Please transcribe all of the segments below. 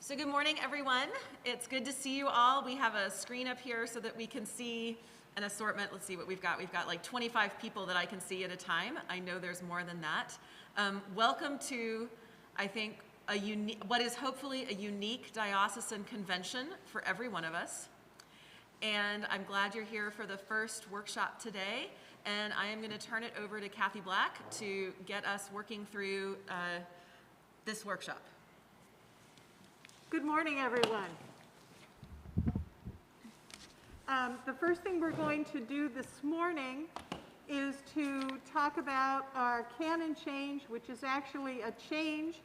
So good morning, everyone. It's good to see you all. We have a screen up here so that we can see an assortment. Let's see what we've got. We've got like 25 people that I can see at a time. I know there's more than that. Welcome to, I think, what is hopefully a unique diocesan convention for every one of us. And I'm glad you're here for the first workshop today. And I am going to turn it over to Kathy Black to get us working through this workshop. Good morning, everyone. The first thing we're going to do this morning is to talk about our Canon Change, which is actually a change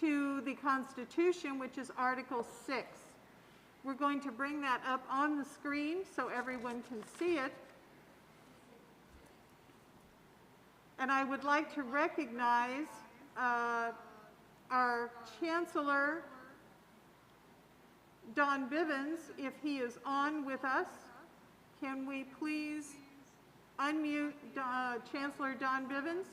to the Constitution, which is Article 6. We're going to bring that up on the screen so everyone can see it. And I would like to recognize our Chancellor, Don Bivens, if he is on with us. Can we please unmute Chancellor Don Bivens?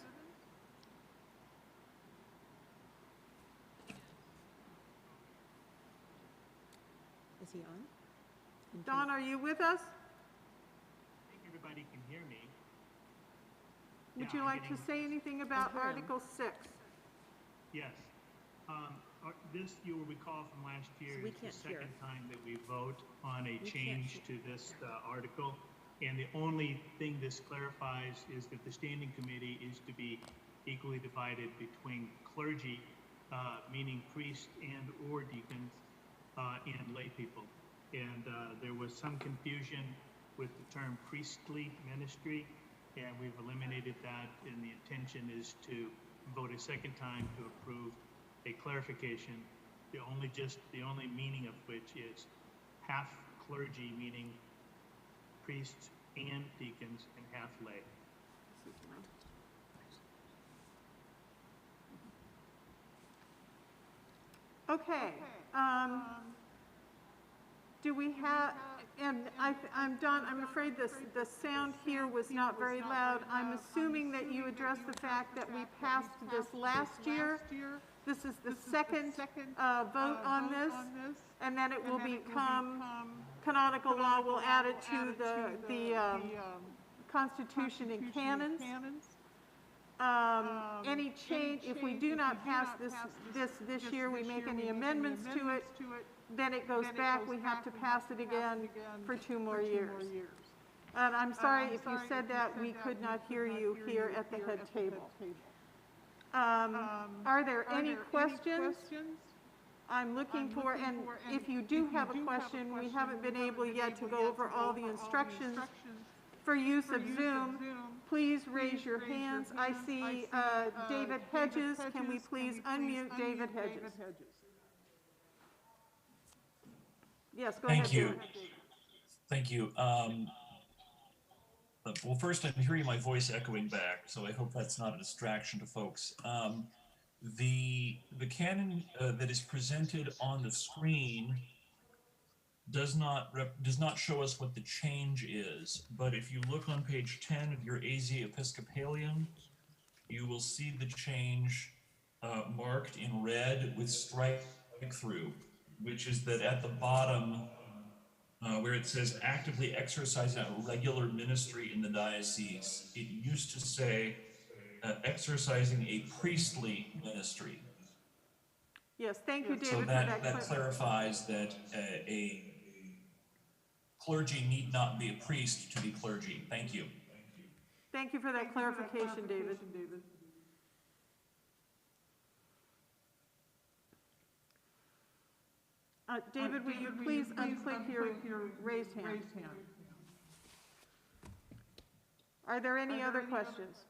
Is he on? Don, are you with us? I think everybody can hear me. Would you like to say anything about Article 6? Yes. This, you will recall from last year, is the second time that we vote on a change to this article. And the only thing this clarifies is that the standing committee is to be equally divided between clergy, meaning priests and or deacons, and lay people. And there was some confusion with the term priestly ministry, and we've eliminated that, and the intention is to vote a second time to approve a clarification, the only meaning of which is half clergy, meaning priests and deacons, and half lay. Okay. Do we have, and I'm Don, I'm afraid the sound here was not very loud. I'm assuming that you addressed the fact that we passed this last year. This is the second vote on this, and then it will become canonical law. We'll add it to the Constitution and canons. Any change, if we do not pass this year, we make any amendments to it, then it goes back. We have to pass it again for 2 more years. And I'm sorry if you said that, we could not hear you here at the head table. Are there any questions? I'm looking for, and if you do have a question, we haven't been able yet to go over all the instructions for use of Zoom. Please raise your hands. I see David Hedges. Can we please unmute David Hedges? Yes, go ahead. Thank you. Thank you. Well, first, I'm hearing my voice echoing back, so I hope that's not a distraction to folks. The canon that is presented on the screen does not show us what the change is, but if you look on page 10 of your AZ Episcopalian, you will see the change marked in red with strike through, which is that at the bottom, where it says actively exercise a regular ministry in the diocese, it used to say exercising a priestly ministry. Yes, thank you, David. So that clarifies that a clergy need not be a priest to be clergy. Thank you. Thank you for that clarification, David. David, will you please unclick your raised hand? Are there any other questions?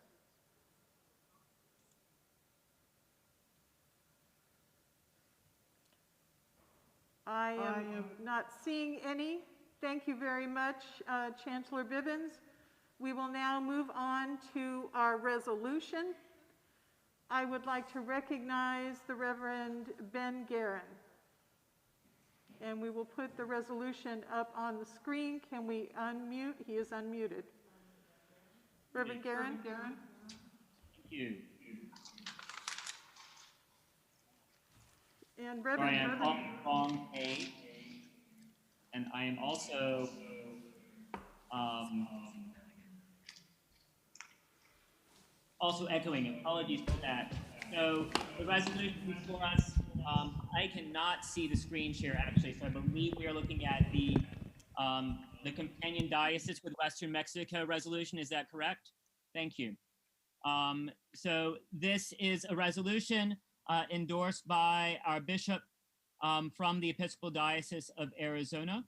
I am not seeing any. Thank you very much, Chancellor Bivens. We will now move on to our resolution. I would like to recognize the Reverend Ben Guerin. And we will put the resolution up on the screen. Can we unmute? He is unmuted. Reverend Guerin? Thank you. And Sorry, Reverend, I'm on the wrong page. And I am also also echoing. Apologies for that. So the resolution before us, I cannot see the screen share actually. So I believe we are looking at the companion diocese with Western Mexico resolution. Is that correct? Thank you. So this is a resolution endorsed by our bishop from the Episcopal Diocese of Arizona.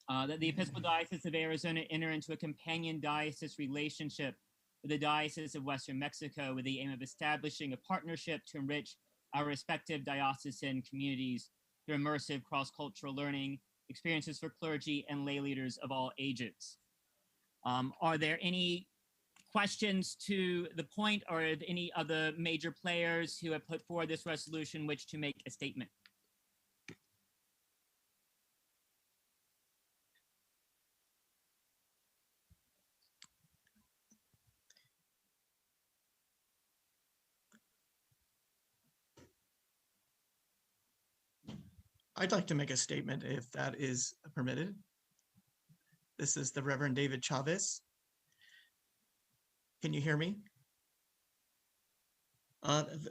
That the Episcopal Diocese of Arizona enter into a companion diocese relationship with the Diocese of Western Mexico with the aim of establishing a partnership to enrich our respective diocesan communities through immersive cross-cultural learning experiences for clergy and lay leaders of all ages. Are there any questions to the point, or any other major players who have put forward this resolution which to make a statement? I'd like to make a statement if that is permitted. This is the Reverend David Chavez. Can you hear me?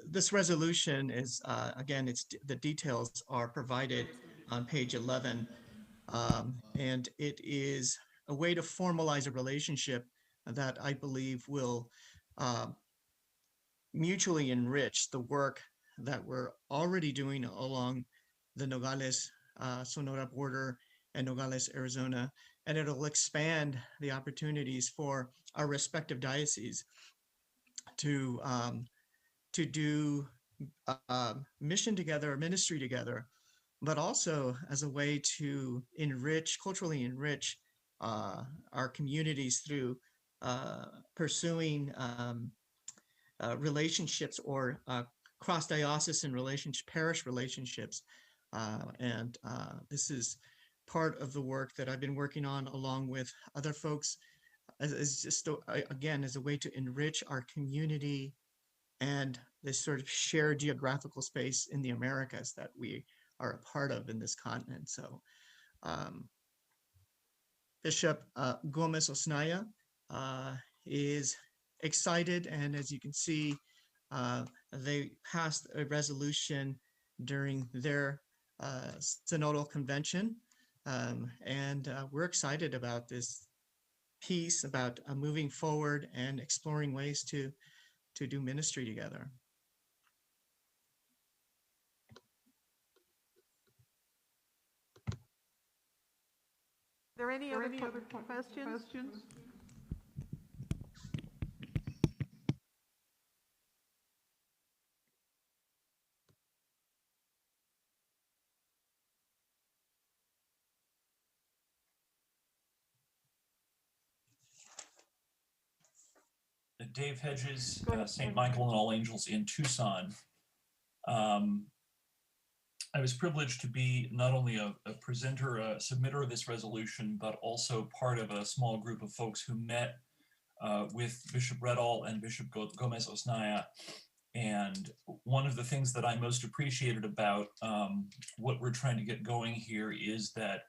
This resolution is, again, the details are provided on page 11, and it is a way to formalize a relationship that I believe will mutually enrich the work that we're already doing along the Nogales, Sonora border and Nogales, Arizona, and it'll expand the opportunities for our respective dioceses to do mission together, ministry together, but also as a way to culturally enrich our communities through pursuing relationships or cross-diocesan parish relationships. And this is part of the work that I've been working on along with other folks as just, again, as a way to enrich our community and this sort of shared geographical space in the Americas that we are a part of in this continent. So Bishop Gomez Osnaya is excited, and as you can see, they passed a resolution during their synodal convention, and we're excited about this piece about moving forward and exploring ways to do ministry together. are there any other questions? Dave Hedges, St. Michael and All Angels in Tucson. I was privileged to be not only a presenter, a submitter of this resolution, but also part of a small group of folks who met with Bishop Redall and Bishop Gomez Osnaya. And one of the things that I most appreciated about what we're trying to get going here is that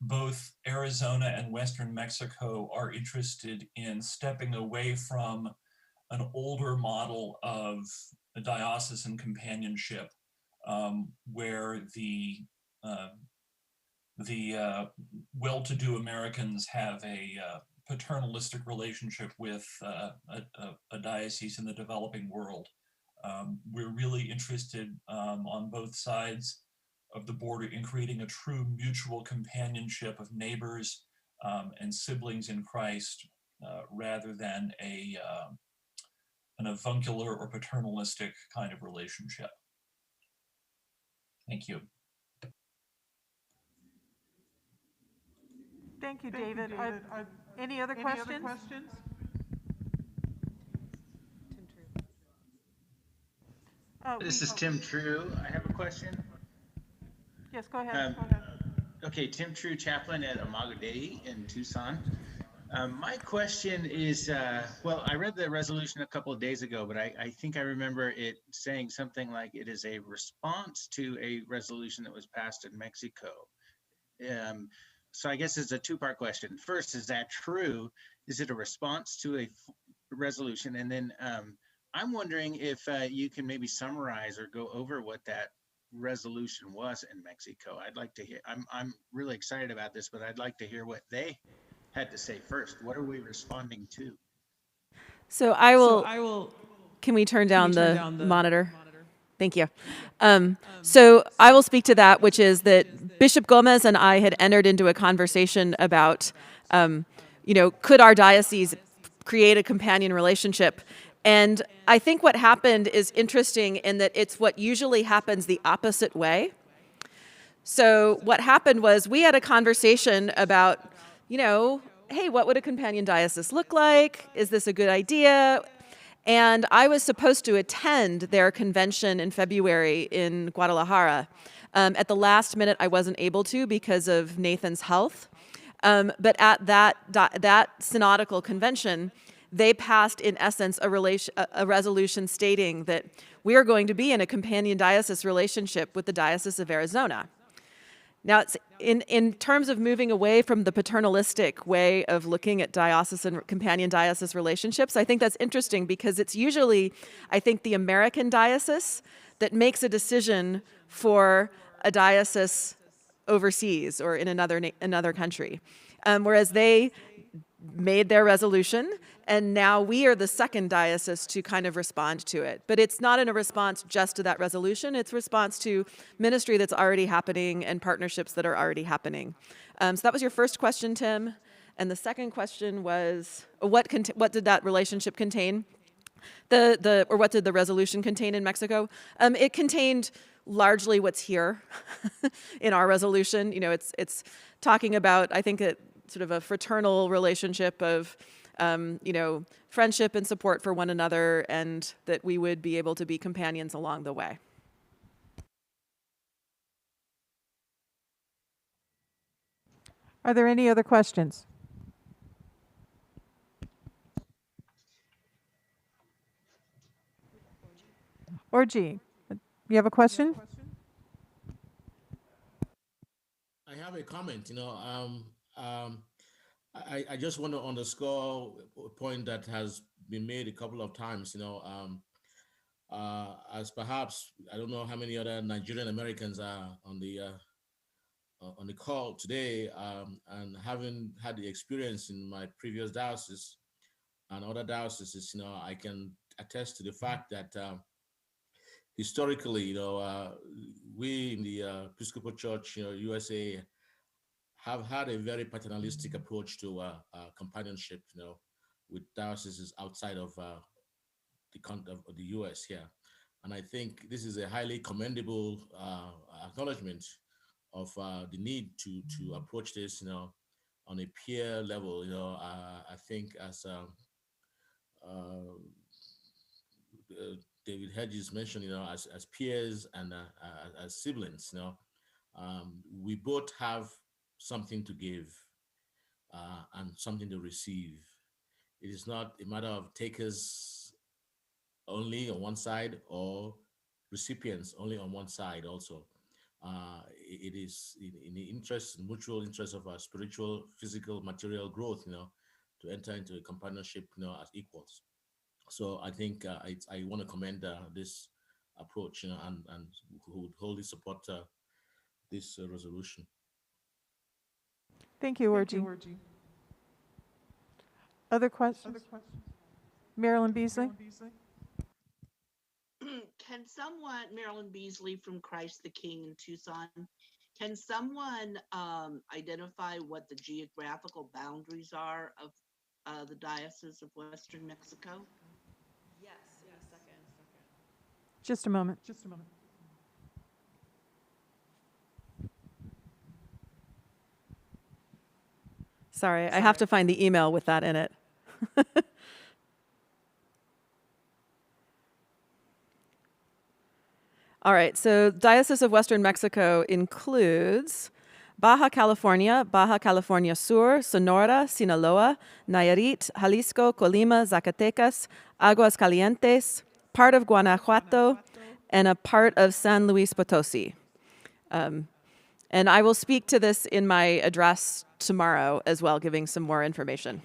both Arizona and Western Mexico are interested in stepping away from an older model of a diocesan companionship, where the well-to-do Americans have a paternalistic relationship with a diocese in the developing world. We're really interested on both sides of the border in creating a true mutual companionship of neighbors and siblings in Christ, rather than an avuncular or paternalistic kind of relationship. Thank you. Thank you, David. Any other questions? This is Tim True. I have a question. Yes, go ahead. Okay, Tim True, chaplain at Omanga in Tucson. My question is, well, I read the resolution a couple of days ago, but I think I remember it saying something like it is a response to a resolution that was passed in Mexico. Um, so I guess it's a two-part question. First, is that true? Is it a response to a resolution? And then I'm wondering if you can maybe summarize or go over what that resolution was in Mexico. I'd like to hear. I'm really excited about this, but I'd like to hear what they had to say first. What are we responding to? So I will. Can we turn down the monitor? Thank you. So I will speak to that, which is that Bishop Gomez and I had entered into a conversation about, could our diocese create a companion relationship? And I think what happened is interesting in that it's what usually happens the opposite way. So what happened was we had a conversation about, hey, what would a companion diocese look like? Is this a good idea? And I was supposed to attend their convention in February in Guadalajara. At the last minute, I wasn't able to because of Nathan's health. But at that synodical convention, they passed, in essence, a resolution stating that we are going to be in a companion diocese relationship with the Diocese of Arizona. Now, it's in terms of moving away from the paternalistic way of looking at diocesan companion diocese relationships, I think that's interesting because it's usually, I think, the American diocese that makes a decision for a diocese overseas or in another country, whereas they made their resolution, and now we are the second diocese to kind of respond to it. But it's not in a response just to that resolution, it's a response to ministry that's already happening and partnerships that are already happening. So that was your first question, Tim. And the second question was, what did that relationship contain? Or what did the resolution contain in Mexico? It contained largely what's here in our resolution. It's talking about, I think, sort of a fraternal relationship of, friendship and support for one another, and that we would be able to be companions along the way. Are there any other questions? Orji, you have a question? I have a comment. I just want to underscore a point that has been made a couple of times. As perhaps I don't know how many other Nigerian Americans are on the call today, and having had the experience in my previous diocese and other dioceses, I can attest to the fact that historically, we in the Episcopal Church, USA, have had a very paternalistic approach to companionship, with dioceses outside of the U.S. here, and I think this is a highly commendable acknowledgement of the need to approach this, on a peer level. I think as David Hedges mentioned, as peers and as siblings, we both have something to give and something to receive. It is not a matter of takers only on one side or recipients only on one side also. It is in the mutual interest of our spiritual, physical, material growth, to enter into a companionship, as equals. So I think I want to commend this approach, and would wholly support this resolution. Thank you, Orji. Other questions? Marilyn Beasley? Can someone, Marilyn Beasley from Christ the King in Tucson, can someone identify what the geographical boundaries are of the Diocese of Western Mexico? Yes, in a second. Just a moment. Sorry, I have to find the email with that in it. All right, so Diocese of Western Mexico includes Baja California Sur, Sonora, Sinaloa, Nayarit, Jalisco, Colima, Zacatecas, Aguas Calientes, part of Guanajuato, and a part of San Luis Potosi. And I will speak to this in my address tomorrow as well, giving some more information.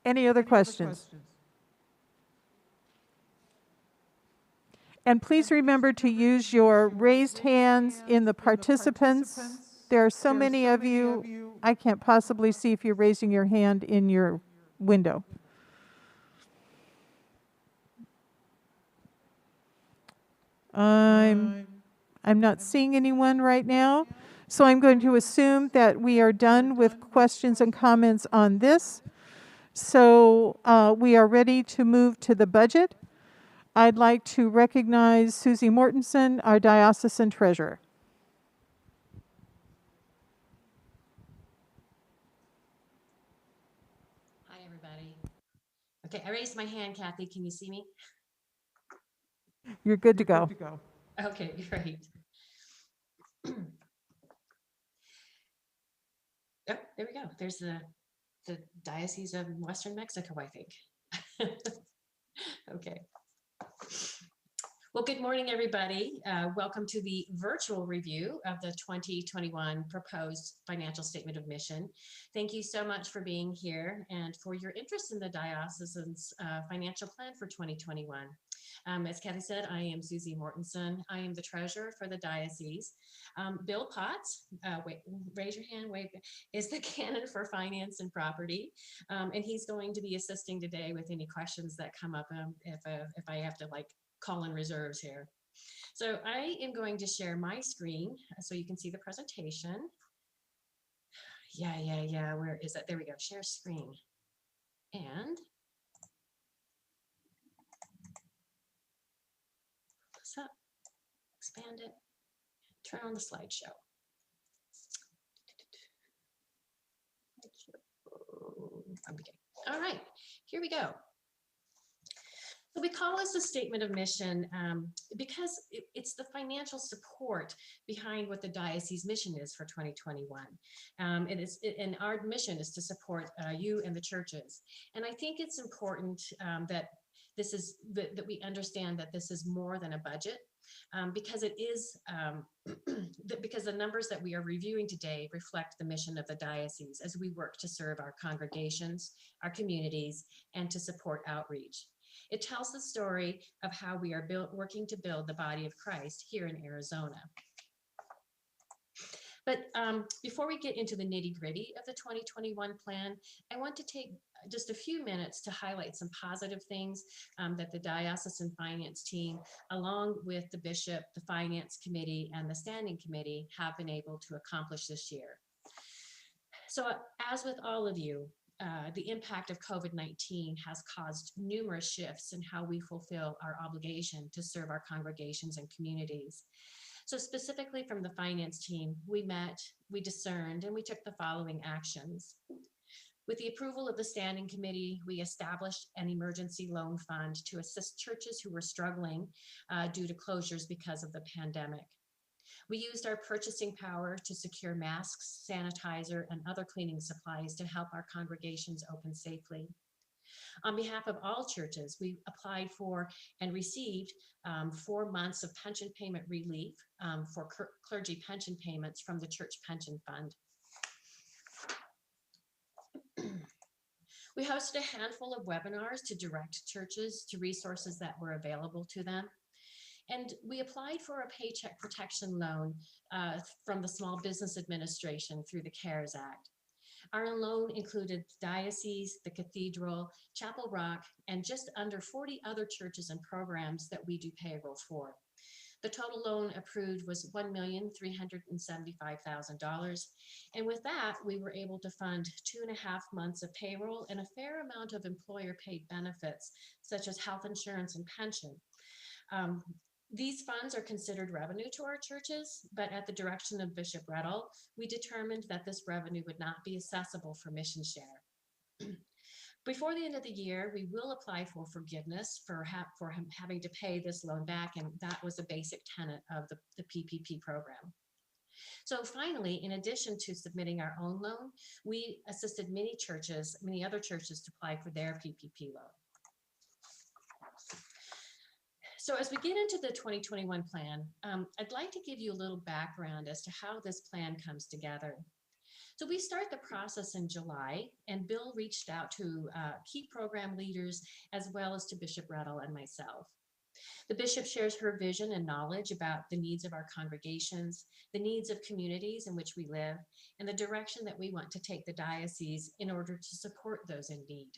Any other questions? And please remember to use your raised hands in the participants. There are so many of you, I can't possibly see if you're raising your hand in your window. I'm not seeing anyone right now, so I'm going to assume that we are done with questions and comments on this. So we are ready to move to the budget. I'd like to recognize Susie Mortensen, our Diocesan Treasurer. Hi, everybody. Okay, I raised my hand, Kathy. Can you see me? You're good to go. Okay, great. Oh, there we go. There's the Diocese of Western Mexico, I think. Okay. Well, good morning, everybody. Welcome to the virtual review of the 2021 proposed financial statement of mission. Thank you so much for being here and for your interest in the diocesan's financial plan for 2021. As Kathy said, I am Susie Mortensen. I am the treasurer for the diocese. Bill Potts, raise your hand, wave, is the canon for finance and property. And he's going to be assisting today with any questions that come up if I have to call in reserves here. So I am going to share my screen so you can see the presentation. Yeah. Where is it? There we go. Share screen. And this up, expand it, turn on the slideshow. Okay. All right, here we go. So we call this a statement of mission because it's the financial support behind what the diocese mission is for 2021. And our mission is to support you and the churches. And I think it's important that we understand that this is more than a budget. Because it is, because the numbers that we are reviewing today reflect the mission of the diocese as we work to serve our congregations, our communities, and to support outreach. It tells the story of how we are working to build the body of Christ here in Arizona. But before we get into the nitty-gritty of the 2021 plan, I want to take just a few minutes to highlight some positive things that the diocesan finance team, along with the bishop, the finance committee, and the standing committee have been able to accomplish this year. So as with all of you, the impact of COVID-19 has caused numerous shifts in how we fulfill our obligation to serve our congregations and communities. So specifically from the finance team, we met, we discerned, and we took the following actions. With the approval of the standing committee, we established an emergency loan fund to assist churches who were struggling due to closures because of the pandemic. We used our purchasing power to secure masks, sanitizer, and other cleaning supplies to help our congregations open safely. On behalf of all churches, we applied for and received 4 months of pension payment relief for clergy pension payments from the Church Pension Fund. We hosted a handful of webinars to direct churches to resources that were available to them. And we applied for a paycheck protection loan from the Small Business Administration through the CARES Act. Our loan included the diocese, the cathedral, Chapel Rock, and just under 40 other churches and programs that we do payroll for. The total loan approved was $1,375,000. And with that, we were able to fund 2.5 months of payroll and a fair amount of employer paid benefits, such as health insurance and pension. These funds are considered revenue to our churches, but at the direction of Bishop Reddle, we determined that this revenue would not be accessible for mission share. Before the end of the year, we will apply for forgiveness for him having to pay this loan back, and that was a basic tenet of the PPP program. So finally, in addition to submitting our own loan, we assisted many other churches to apply for their PPP loan. So as we get into the 2021 plan, I'd like to give you a little background as to how this plan comes together. So we start the process in July, and Bill reached out to key program leaders as well as to Bishop Rettel and myself. The bishop shares her vision and knowledge about the needs of our congregations, the needs of communities in which we live, and the direction that we want to take the diocese in order to support those in need.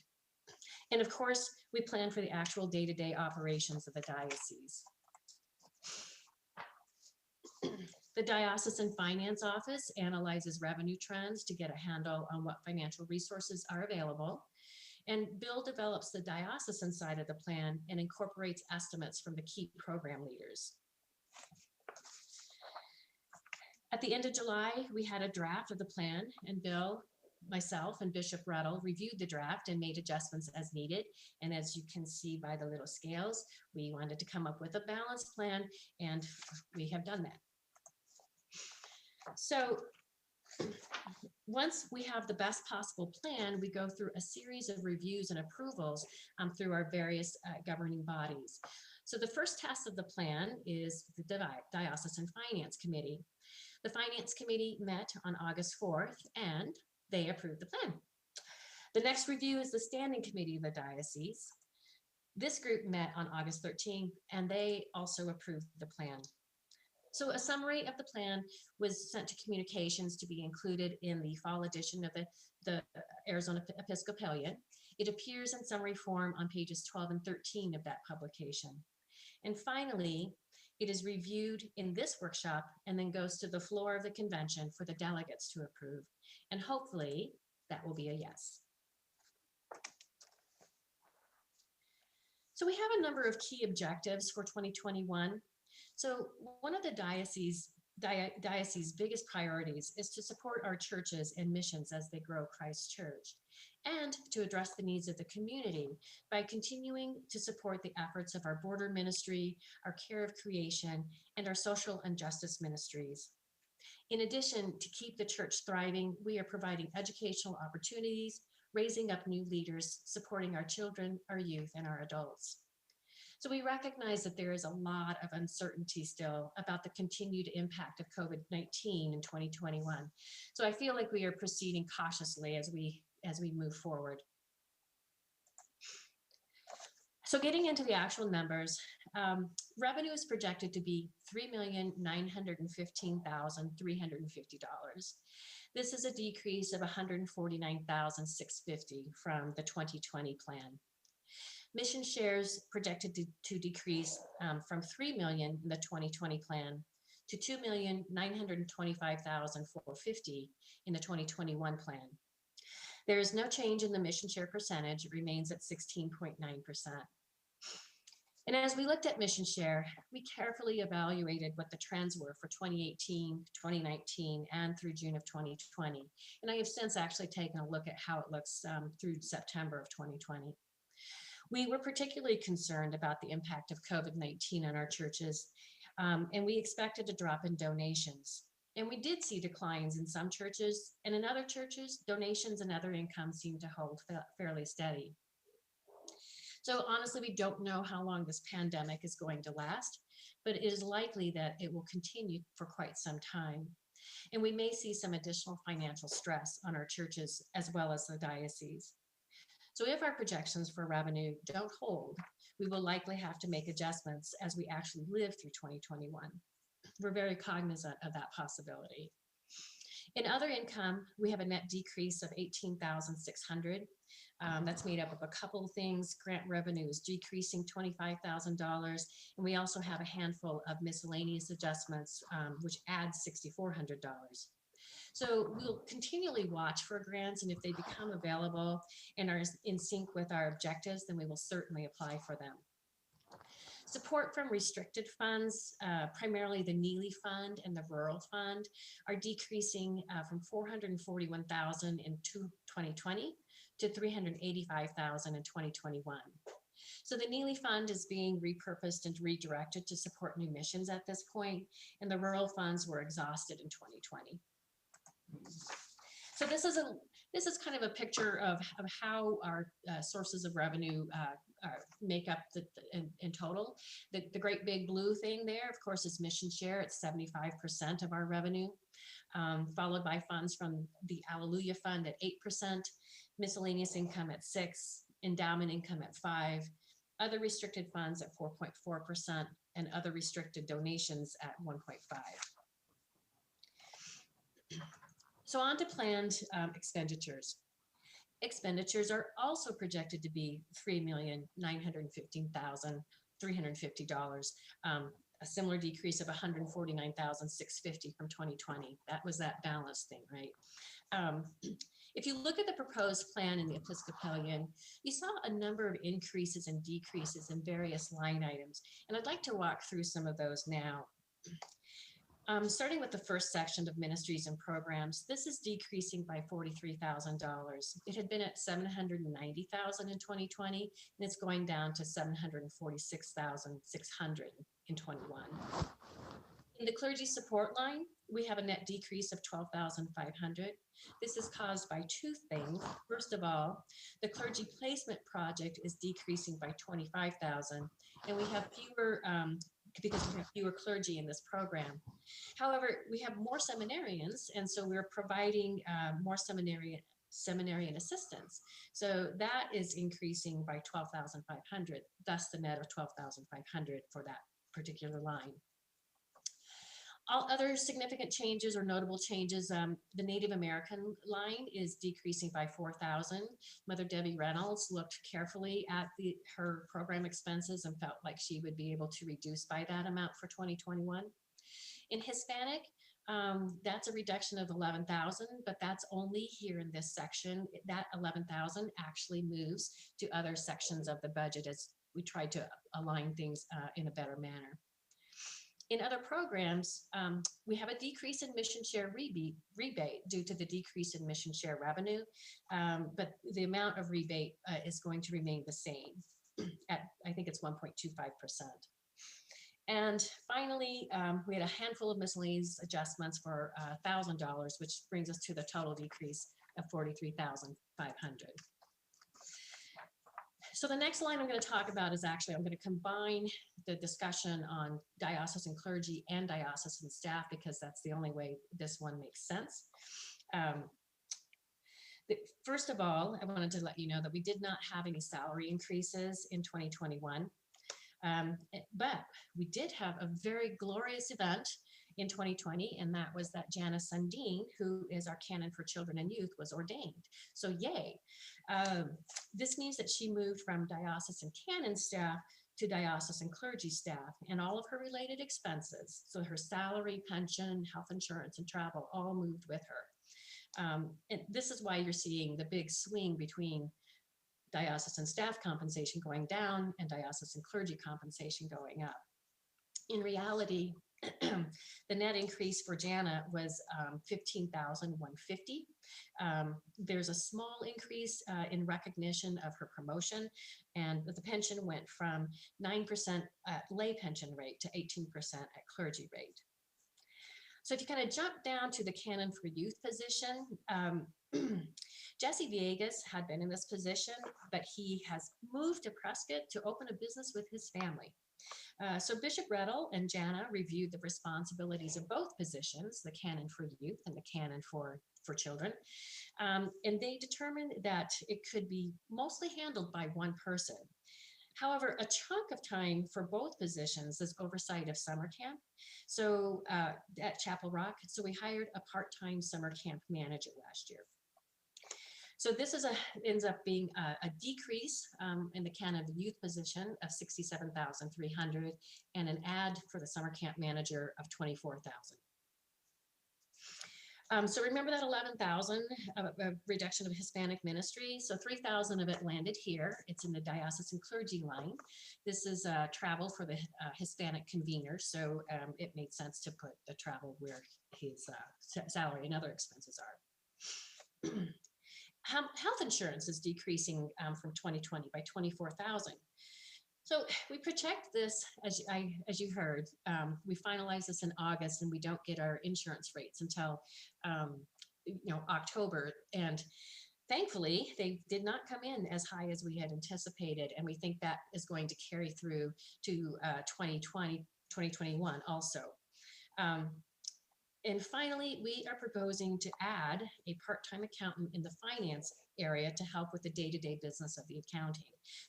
And of course, we plan for the actual day-to-day operations of the diocese. The Diocesan Finance Office analyzes revenue trends to get a handle on what financial resources are available. And Bill develops the diocesan side of the plan and incorporates estimates from the key program leaders. At the end of July, we had a draft of the plan, and Bill, myself, and Bishop Rettel reviewed the draft and made adjustments as needed. And as you can see by the little scales, we wanted to come up with a balanced plan, and we have done that. So once we have the best possible plan, we go through a series of reviews and approvals through our various governing bodies. So the first test of the plan is the Diocesan Finance Committee. The Finance Committee met on August 4th, and they approved the plan. The next review is the Standing Committee of the Diocese. This group met on August 13th, and they also approved the plan. So a summary of the plan was sent to communications to be included in the fall edition of the Arizona Episcopalian. It appears in summary form on pages 12 and 13 of that publication. And finally, it is reviewed in this workshop and then goes to the floor of the convention for the delegates to approve. And hopefully that will be a yes. So we have a number of key objectives for 2021. So one of the diocese's biggest priorities is to support our churches and missions as they grow Christ Church, and to address the needs of the community by continuing to support the efforts of our border ministry, our care of creation, and our social and justice ministries. In addition, to keep the church thriving, we are providing educational opportunities, raising up new leaders, supporting our children, our youth, and our adults. So we recognize that there is a lot of uncertainty still about the continued impact of COVID-19 in 2021. So I feel like we are proceeding cautiously as we move forward. So getting into the actual numbers, revenue is projected to be $3,915,350. This is a decrease of $149,650 from the 2020 plan. Mission shares projected to decrease from $3 million in the 2020 plan to $2,925,450 in the 2021 plan. There is no change in the mission share percentage. It remains at 16.9%. And as we looked at mission share, we carefully evaluated what the trends were for 2018, 2019, and through June of 2020. And I have since actually taken a look at how it looks through September of 2020. We were particularly concerned about the impact of COVID-19 on our churches, and we expected a drop in donations. And we did see declines in some churches, and in other churches, donations and other income seemed to hold fairly steady. So honestly, we don't know how long this pandemic is going to last, but it is likely that it will continue for quite some time. And we may see some additional financial stress on our churches as well as the diocese. So if our projections for revenue don't hold, we will likely have to make adjustments as we actually live through 2021. We're very cognizant of that possibility. In other income, we have a net decrease of $18,600. That's made up of a couple of things. Grant revenue is decreasing $25,000, and we also have a handful of miscellaneous adjustments, which adds $6,400. So we'll continually watch for grants, and if they become available and are in sync with our objectives, then we will certainly apply for them. Support from restricted funds, primarily the Neely Fund and the Rural Fund, are decreasing from 441,000 in 2020 to 385,000 in 2021. So the Neely Fund is being repurposed and redirected to support new missions at this point, and the rural funds were exhausted in 2020. So this is kind of a picture of how our sources of revenue make up in total. The great big blue thing there, of course, is mission share. It's 75% of our revenue, followed by funds from the Alleluia Fund at 8%, miscellaneous income at 6%, endowment income at 5%, other restricted funds at 4.4%, and other restricted donations at 1.5%. So on to planned expenditures. Expenditures are also projected to be $3,915,350, a similar decrease of $149,650 from 2020. That was that balance thing, right? If you look at the proposed plan in the Episcopalian, you saw a number of increases and decreases in various line items, and I'd like to walk through some of those now. Starting with the first section of ministries and programs, this is decreasing by $43,000. It had been at $790,000 in 2020, and it's going down to $746,600 in 21. In the clergy support line, we have a net decrease of $12,500. This is caused by two things. First of all, the clergy placement project is decreasing by $25,000, and we have fewer because we have fewer clergy in this program. However, we have more seminarians, and so we're providing more seminarian assistance. So that is increasing by $12,500, thus the net of $12,500 for that particular line. All other significant changes or notable changes, the Native American line is decreasing by $4,000. Mother Debbie Reynolds looked carefully at her program expenses and felt like she would be able to reduce by that amount for 2021. In Hispanic, that's a reduction of $11,000, but that's only here in this section. That $11,000 actually moves to other sections of the budget as we try to align things in a better manner. In other programs, we have a decrease in mission share rebate due to the decrease in mission share revenue, but the amount of rebate is going to remain the same at, I think it's 1.25%. And finally, we had a handful of miscellaneous adjustments for $1,000, which brings us to the total decrease of $43,500. So the next line I'm going to talk about is actually, I'm going to combine the discussion on diocesan clergy and diocesan staff, because that's the only way this one makes sense. First of all, I wanted to let you know that we did not have any salary increases in 2021, but we did have a very glorious event in 2020, and that was that Jana Sundin, who is our canon for children and youth, was ordained. So yay. This means that she moved from diocesan canon staff to diocesan clergy staff, and all of her related expenses, so her salary, pension, health insurance, and travel, all moved with her. And this is why you're seeing the big swing between diocesan staff compensation going down and diocesan clergy compensation going up. In reality, the net increase for Jana was $15,150. There's a small increase in recognition of her promotion, and the pension went from 9% at lay pension rate to 18% at clergy rate. So if you kind of jump down to the canon for youth position, Jesse Villegas had been in this position, but he has moved to Prescott to open a business with his family. So Bishop Rettel and Jana reviewed the responsibilities of both positions, the canon for youth and the canon for children, and they determined that it could be mostly handled by one person. However, a chunk of time for both positions is oversight of summer camp. So at Chapel Rock, so we hired a part-time summer camp manager last year. So this ends up being a decrease in the canon of the youth position of $67,300 and an add for the summer camp manager of $24,000. So remember that 11,000 reduction of Hispanic ministry. So 3,000 of it landed here. It's in the diocesan clergy line. This is travel for the Hispanic convener. So it made sense to put the travel where his salary and other expenses are. Health insurance is decreasing from 2020 by 24,000. So we project this, as you heard, we finalize this in August, and we don't get our insurance rates until October. And thankfully, they did not come in as high as we had anticipated, and we think that is going to carry through to 2020, 2021 also. And finally, we are proposing to add a part-time accountant in the finance area to help with the day-to-day business of the accounting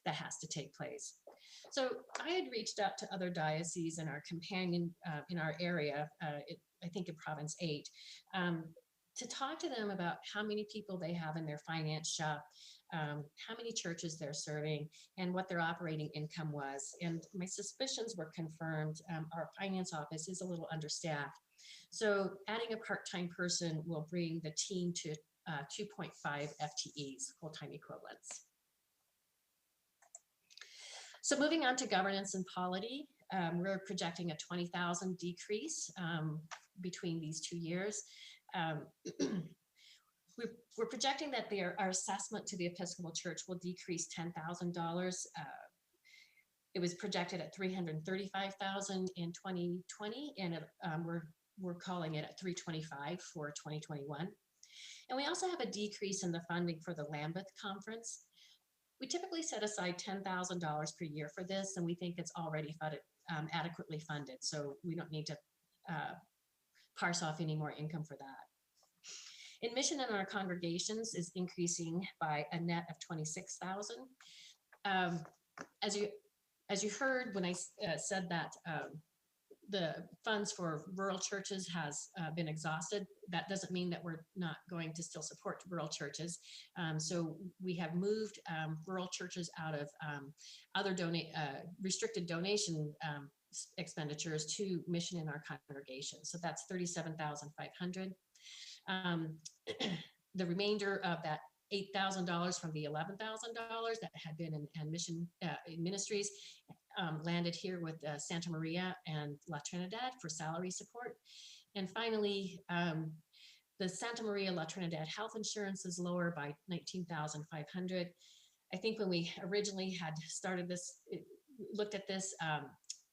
that has to take place. So I had reached out to other dioceses in our companion, in our area, I think in Province 8, to talk to them about how many people they have in their finance shop, how many churches they're serving, and what their operating income was. And my suspicions were confirmed. Our finance office is a little understaffed. So adding a part-time person will bring the team to 2.5 FTEs, full-time equivalents. So moving on to governance and polity, we're projecting a 20,000 decrease between these 2 years. We're projecting that our assessment to the Episcopal Church will decrease $10,000. It was projected at $335,000 in 2020, and we're calling it at $325,000 for 2021. And we also have a decrease in the funding for the Lambeth Conference. We typically set aside $10,000 per year for this, and we think it's already adequately funded. So we don't need to parse off any more income for that. Admission in our congregations is increasing by a net of 26,000. As you heard when I said that the funds for rural churches has been exhausted, that doesn't mean that we're not going to still support rural churches. So we have moved rural churches out of other restricted donation expenditures to mission in our congregation. So that's $37,500. The remainder of that $8,000 from the $11,000 that had been in mission ministries landed here with Santa Maria and La Trinidad for salary support. And finally, the Santa Maria La Trinidad health insurance is lower by $19,500. I think when we originally had started this, looked at this,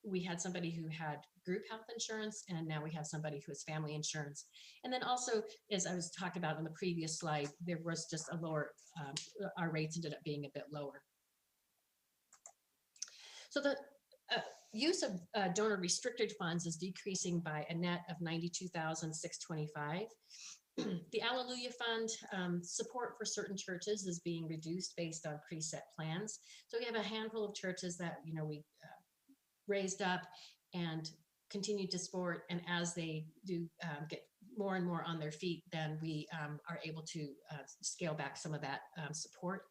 we had somebody who had group health insurance, and now we have somebody who has family insurance. And then also, as I was talking about on the previous slide, there was just a lower, our rates ended up being a bit lower. So the use of donor restricted funds is decreasing by a net of $92,625. The Alleluia Fund support for certain churches is being reduced based on preset plans. So we have a handful of churches that we raised up and continue to support, and as they do get more and more on their feet, then we are able to scale back some of that support.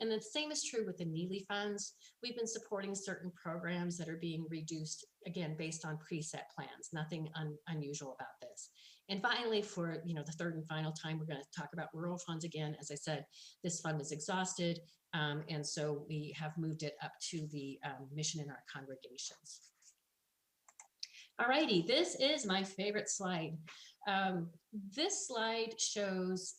And the same is true with the Neely funds. We've been supporting certain programs that are being reduced, again, based on preset plans, nothing unusual about this. And finally, for the third and final time, we're going to talk about rural funds again. As I said, this fund is exhausted, and so we have moved it up to the mission in our congregations. All righty, this is my favorite slide. This slide shows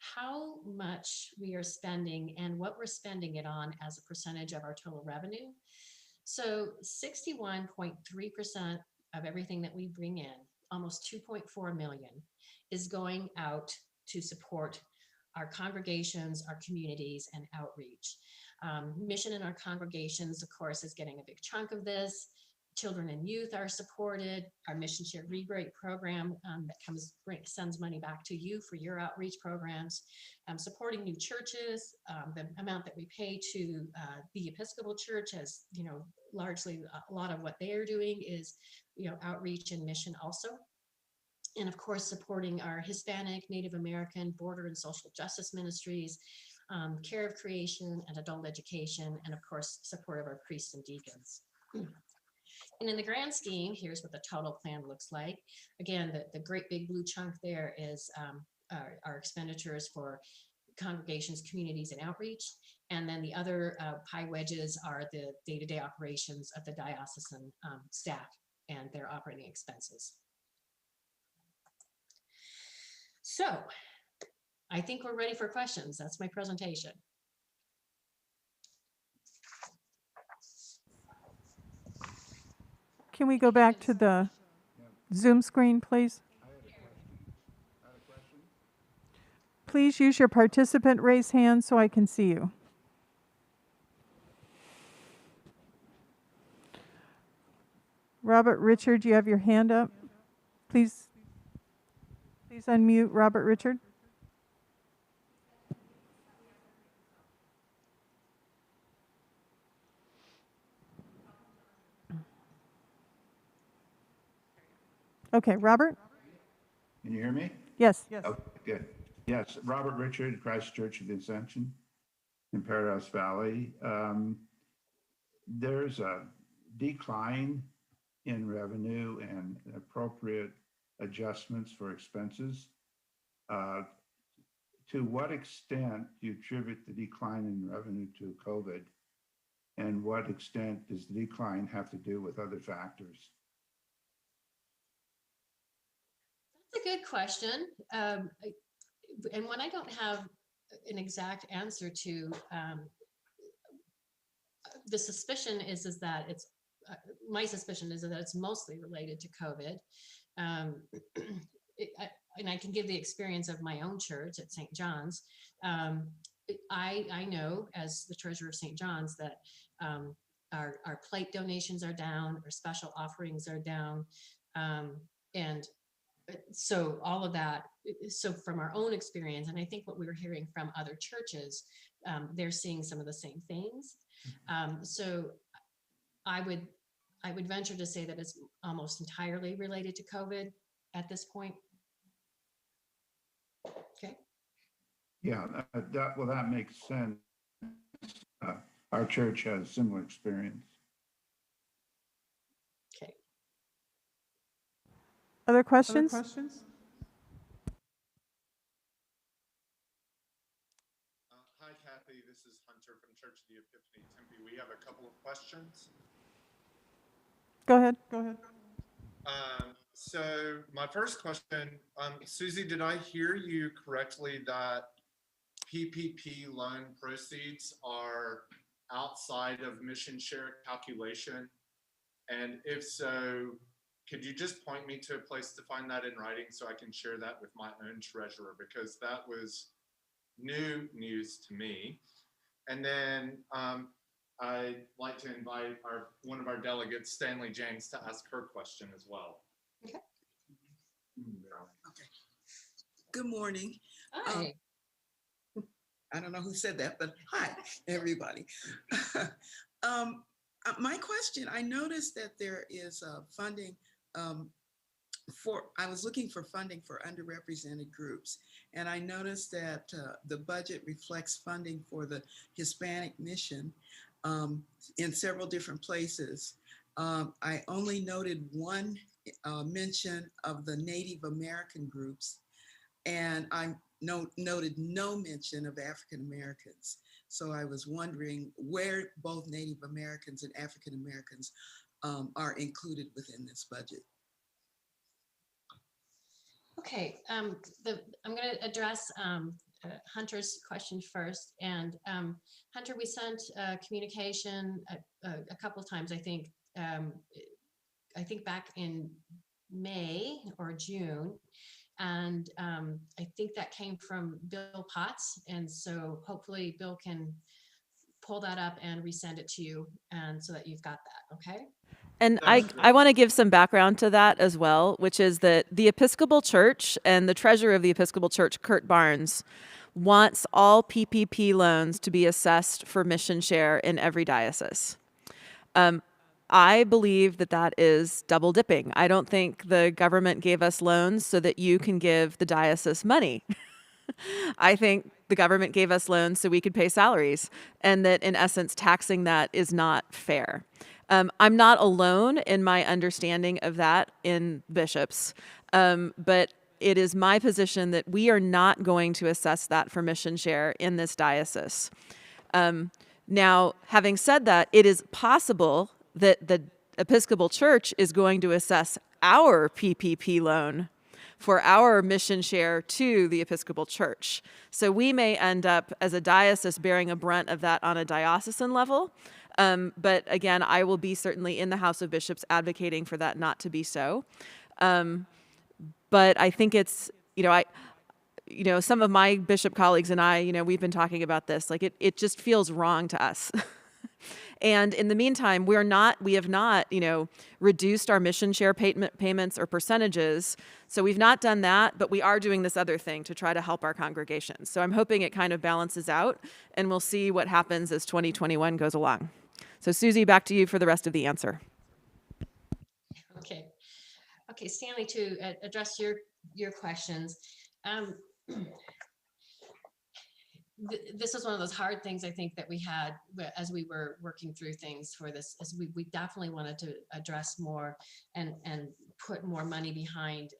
how much we are spending and what we're spending it on as a percentage of our total revenue. So 61.3% of everything that we bring in, almost 2.4 million, is going out to support our congregations, our communities, and outreach. Mission in our congregations, of course, is getting a big chunk of this. Children and youth are supported. Our Mission Share Rebate program that sends money back to you for your outreach programs. Supporting new churches, the amount that we pay to the Episcopal Church, as largely a lot of what they are doing is outreach and mission also. And of course, supporting our Hispanic, Native American, border and social justice ministries, care of creation and adult education, and of course, support of our priests and deacons. And in the grand scheme, here's what the total plan looks like. Again, the great big blue chunk there is our expenditures for congregations, communities, and outreach. And then the other pie wedges are the day-to-day operations of the diocesan staff and their operating expenses. So I think we're ready for questions. That's my presentation. Can we go back to the Zoom screen, please? Please use your participant raise hand so I can see you. Robert Richard, you have your hand up. Please unmute Robert Richard. Okay, Robert? Can you hear me? Yes. Okay, good. Yes, Robert Richard, Christ Church of the Ascension in Paradise Valley. There's a decline in revenue and appropriate adjustments for expenses. To what extent do you attribute the decline in revenue to COVID? And what extent does the decline have to do with other factors? That's a good question. And one I don't have an exact answer to. The suspicion is that it's, my suspicion is that it's mostly related to COVID. And I can give the experience of my own church at St. John's. I know as the treasurer of St. John's that our plate donations are down, our special offerings are down. And so all of that, so from our own experience, and I think what we were hearing from other churches, they're seeing some of the same things. So I would venture to say that it's almost entirely related to COVID at this point. Okay. Yeah, that makes sense. Our church has similar experience. Okay. Other questions? Hi, Kathy. This is Hunter from Church of the Epiphany, Tempe. We have a couple of questions. Go ahead. So my first question, Susie, did I hear you correctly that PPP loan proceeds are outside of mission share calculation? And if so, could you just point me to a place to find that in writing so I can share that with my own treasurer, because that was new news to me. And then I'd like to invite one of our delegates, Stanley James, to ask her question as well. Okay. Okay. Good morning. Hi. I don't know who said that, but hi, everybody. My question, I noticed that there is funding I was looking for funding for underrepresented groups, and I noticed that the budget reflects funding for the Hispanic mission in several different places. I only noted one mention of the Native American groups, and I noted no mention of African Americans. So I was wondering where both Native Americans and African Americans are included within this budget. Okay, I'm going to address Hunter's question first. And Hunter, we sent communication a couple of times, I think back in May or June. And I think that came from Bill Potts. And so hopefully Bill can pull that up and resend it to you, and so that you've got that, okay? And I want to give some background to that as well, which is that the Episcopal Church and the treasurer of the Episcopal Church, Kurt Barnes, wants all PPP loans to be assessed for mission share in every diocese. I believe that that is double dipping. I don't think the government gave us loans so that you can give the diocese money. I think the government gave us loans so we could pay salaries, and that in essence, taxing that is not fair. I'm not alone in my understanding of that in bishops, but it is my position that we are not going to assess that for mission share in this diocese. Now, having said that, it is possible that the Episcopal Church is going to assess our PPP loan for our mission share to the Episcopal Church. So we may end up as a diocese bearing a brunt of that on a diocesan level. But again, I will be certainly in the House of Bishops advocating for that not to be so. But I think it's, some of my bishop colleagues and I, we've been talking about this, like it just feels wrong to us. And in the meantime, we have not, reduced our mission share payments or percentages. So we've not done that, but we are doing this other thing to try to help our congregations. So I'm hoping it kind of balances out, and we'll see what happens as 2021 goes along. So Susie, back to you for the rest of the answer. Okay. Okay, Stanley, to address your questions. This is one of those hard things I think that we had as we were working through things for this, as we definitely wanted to address more and put more money behind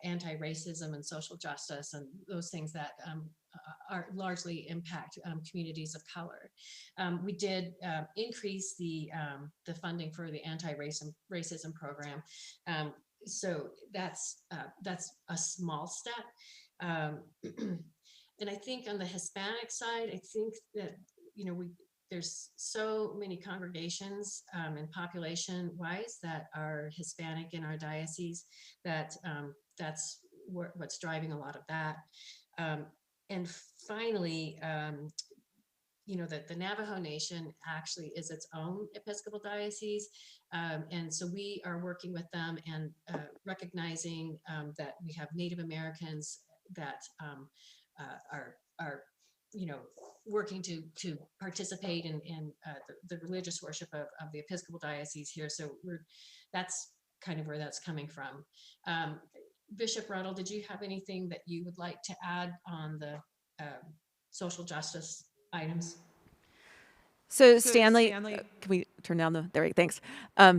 anti-racism and social justice and those things that are largely impact communities of color. We did increase the funding for the anti-racism program. So that's a small step. And I think on the Hispanic side, I think that, there's so many congregations and population-wise that are Hispanic in our diocese that that's what's driving a lot of that. And finally, that the Navajo Nation actually is its own Episcopal diocese. And so we are working with them and recognizing that we have Native Americans that are working to participate in the religious worship of the Episcopal diocese here. So that's kind of where that's coming from. Bishop Ruddle, did you have anything that you would like to add on the social justice items? So Stanley, can we turn down there we go, thanks.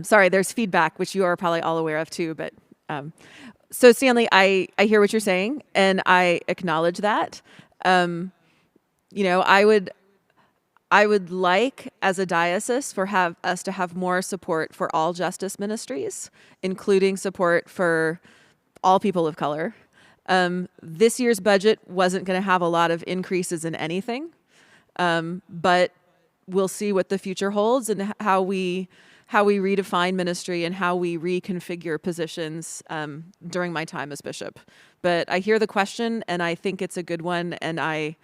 Sorry, there's feedback, which you are probably all aware of too, but so Stanley, I hear what you're saying, and I acknowledge that. I would like, as a diocese, for us to have more support for all justice ministries, including support for all people of color. This year's budget wasn't going to have a lot of increases in anything, but we'll see what the future holds and how we redefine ministry and how we reconfigure positions during my time as bishop. But I hear the question, and I think it's a good one, and I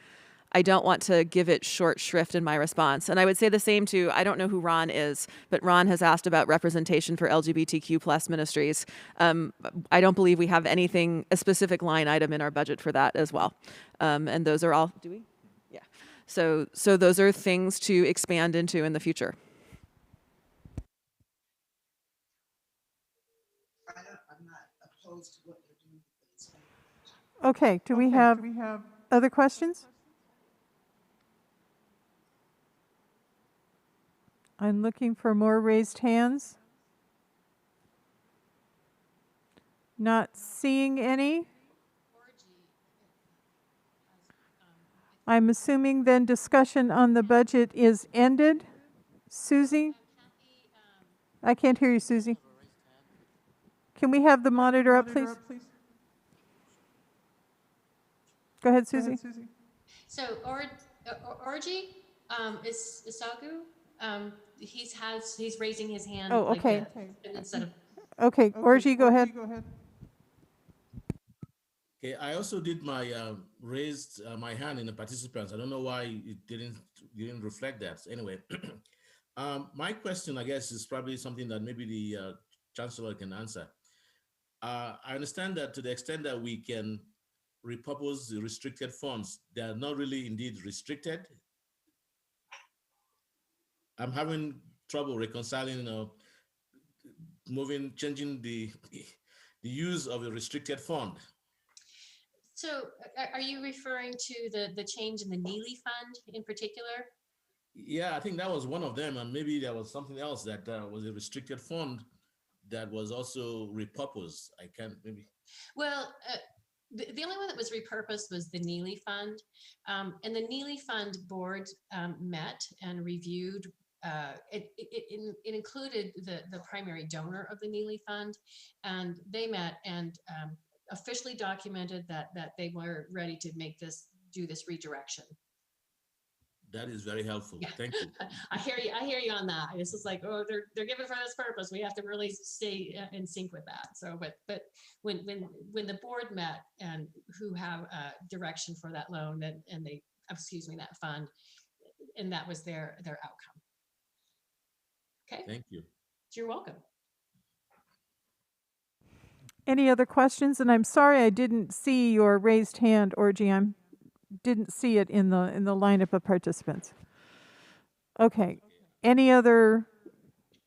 don't want to give it short shrift in my response. And I would say the same to, I don't know who Ron is, but Ron has asked about representation for LGBTQ plus ministries. I don't believe we have a specific line item in our budget for that as well. And those are all, do we? Yeah. So those are things to expand into in the future. I'm not opposed to what they're doing. Okay, do we have other questions? I'm looking for more raised hands. Not seeing any. I'm assuming then discussion on the budget is ended. Susie? I can't hear you, Susie. Can we have the monitor up, please? Go ahead, Susie. So Orji Isagu, he's raising his hand. Oh, okay. Instead of. Okay, Orji, go ahead. Okay, I also did my raised my hand in the participants. I don't know why it didn't reflect that. Anyway, my question, I guess, is probably something that maybe the Chancellor can answer. I understand that to the extent that we can repurpose the restricted funds, they are not really indeed restricted. I'm having trouble reconciling, changing the use of a restricted fund. So are you referring to the change in the Neely Fund in particular? Yeah, I think that was one of them, and maybe there was something else that was a restricted fund that was also repurposed. I can't maybe. Well, the only one that was repurposed was the Neely Fund. And the Neely Fund board met and reviewed. It included the primary donor of the Neely Fund, and they met and officially documented that they were ready to do this redirection. That is very helpful. Yeah. Thank you. I hear you on that. It's just like, oh, they're given for this purpose. We have to really stay in sync with that. So, but when the board met and who have direction for that loan and that fund, and that was their outcome. Okay. Thank you. You're welcome. Any other questions? And I'm sorry I didn't see your raised hand, Orgy. I didn't see it in the lineup of participants. Okay. Any other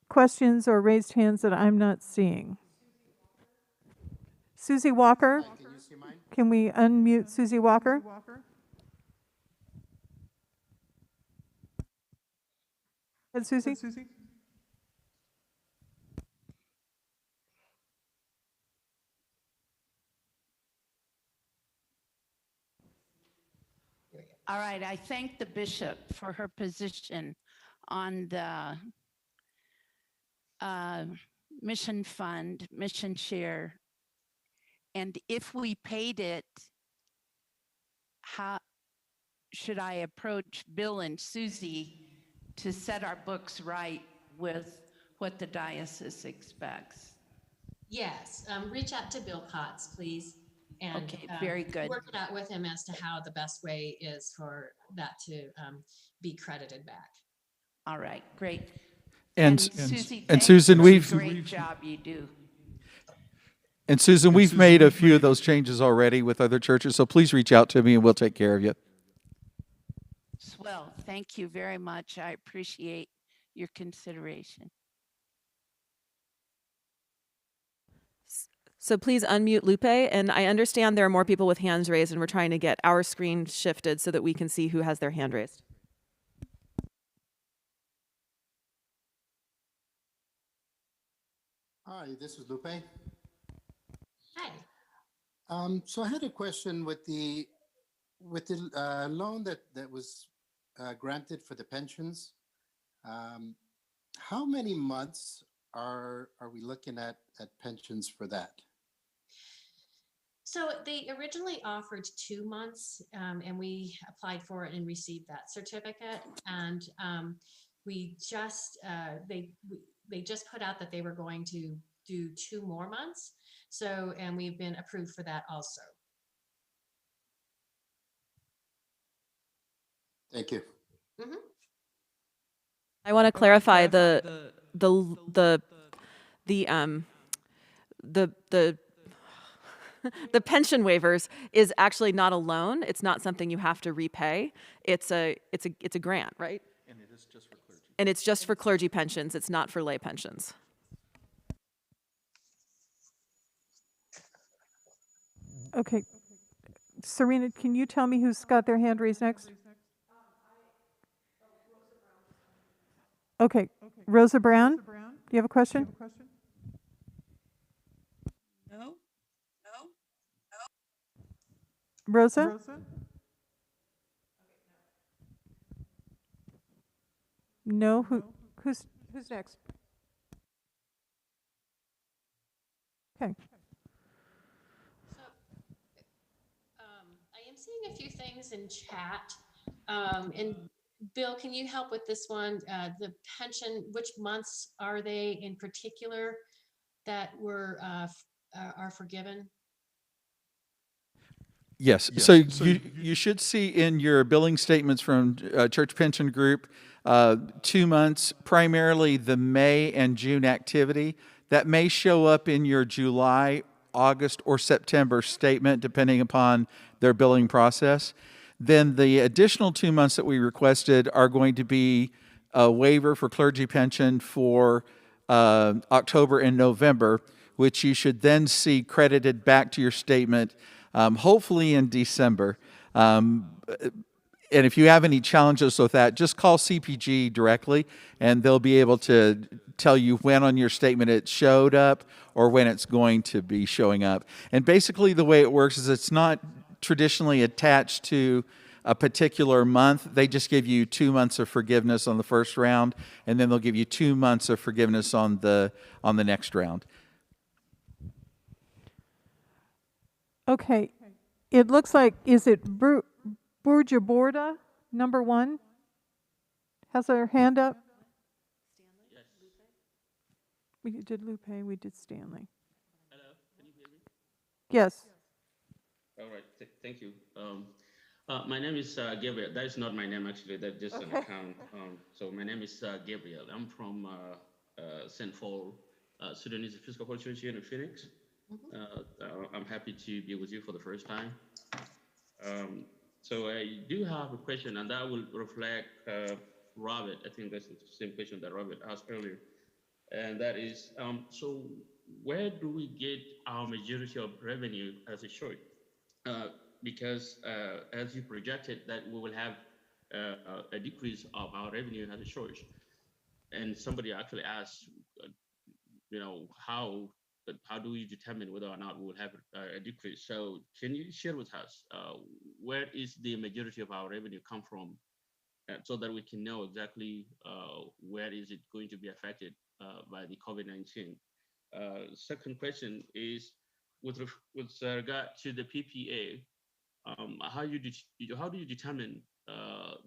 questions or raised hands that I'm not seeing? Susie Walker? Can we unmute Susie Walker? And Susie? All right, I thank the bishop for her position on the mission fund, mission share. And if we paid it, how should I approach Bill and Susie to set our books right with what the diocese expects? Yes, reach out to Bill Potts, please. And okay, very good. Work it out with him as to how the best way is for that to be credited back. All right, great. And Susie, and Susan, we've great job you do. And Susan, we've made a few of those changes already with other churches, so please reach out to me and we'll take care of you. Swell, thank you very much. I appreciate your consideration. So please unmute Lupe, and I understand there are more people with hands raised, and we're trying to get our screen shifted so that we can see who has their hand raised. Hi, this is Lupe. Hi. So I had a question with the loan that was granted for the pensions. How many months are we looking at pensions for that? So they originally offered 2 months, and we applied for it and received that certificate. And we just they just put out that they were going to do 2 more months. So, and we've been approved for that also. Thank you. Mm-hmm. I want to clarify the pension waivers is actually not a loan. It's not something you have to repay. It's a grant, right? And it is just for clergy. And it's just for clergy pensions. It's not for lay pensions. Okay. Serena, can you tell me who's got their hand raised next? Okay. Rosa Brown, do you have a question? No. Rosa? No. Who's next? Okay. So, I am seeing a few things in chat. And Bill, can you help with this one? The pension, which months are they in particular that are forgiven? Yes. So you should see in your billing statements from Church Pension Group 2 months, primarily the May and June activity. That may show up in your July, August, or September statement, depending upon their billing process. Then the additional 2 months that we requested are going to be a waiver for clergy pension for October and November, which you should then see credited back to your statement, hopefully in December. And if you have any challenges with that, just call CPG directly, and they'll be able to tell you when on your statement it showed up or when it's going to be showing up. And basically the way it works is it's not traditionally attached to a particular month. They just give you 2 months of forgiveness on the first round, and then they'll give you 2 months of forgiveness on the next round. Okay, it looks like, is it Borda, number 1? Has her hand up? We did Lupe, we did Stanley. Hello, can you hear me? Yes. All right, thank you. My name is Gabriel. That is not my name, actually. That's just an account. So my name is Gabriel. I'm from St. Paul, Sudanese Episcopal Church here in Phoenix. I'm happy to be with you for the first time. So I do have a question, and that will reflect Robert. I think that's the same question that Robert asked earlier. And that is, so where do we get our majority of revenue as a church? Because as you projected that we will have a decrease of our revenue as a church. And somebody actually asked, how do we determine whether or not we will have a decrease? So can you share with us where is the majority of our revenue come from, so that we can know exactly where is it going to be affected by the COVID-19? Second question is with regard to the PPA. How do you determine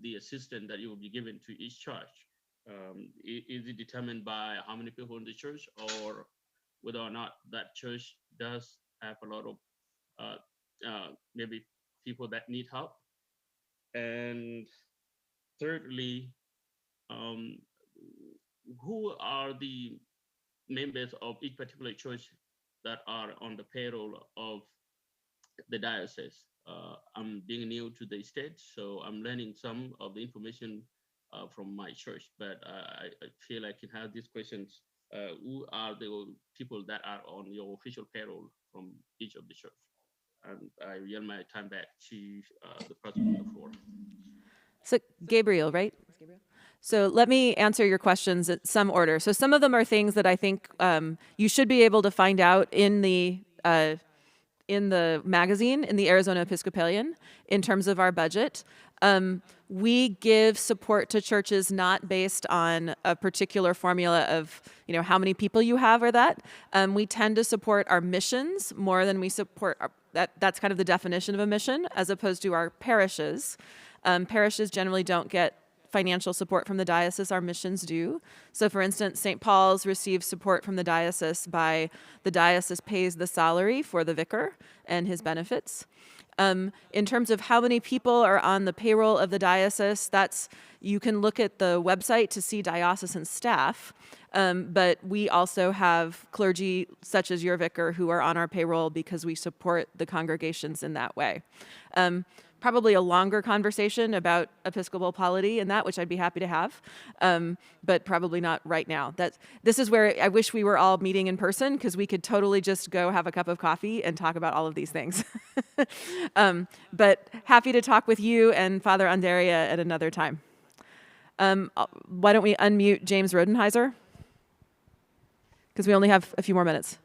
the assistance that you will be given to each church? Is it determined by how many people in the church, or whether or not that church does have a lot of maybe people that need help? And thirdly, who are the members of each particular church that are on the payroll of the diocese? I'm being new to the state, so I'm learning some of the information from my church, but I feel I can have these questions. Who are the people that are on your official payroll from each of the church? And I yield my time back to the person on the floor. So Gabriel, right? So let me answer your questions in some order. So some of them are things that I think you should be able to find out in the magazine, in the Arizona Episcopalian, in terms of our budget. We give support to churches not based on a particular formula of, how many people you have or that. We tend to support our missions more than we support that's kind of the definition of a mission, as opposed to our parishes. Parishes generally don't get financial support from the diocese. Our missions do. So for instance, St. Paul's receives support from the diocese by the diocese pays the salary for the vicar and his benefits. In terms of how many people are on the payroll of the diocese, you can look at the website to see diocesan staff, but we also have clergy such as your vicar who are on our payroll because we support the congregations in that way. Probably a longer conversation about Episcopal polity and that, which I'd be happy to have, but probably not right now. This is where I wish we were all meeting in person, because we could totally just go have a cup of coffee and talk about all of these things. But happy to talk with you and Father Anderia at another time. Why don't we unmute James Rodenheiser? Because we only have a few more minutes.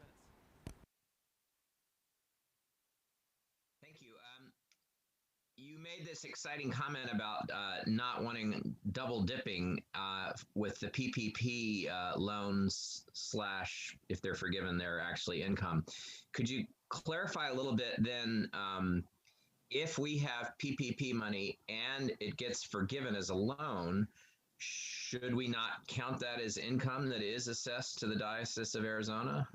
This exciting comment about not wanting double dipping with the PPP loans / if they're forgiven, they're actually income. Could you clarify a little bit then, if we have PPP money and it gets forgiven as a loan, should we not count that as income that is assessed to the Diocese of Arizona?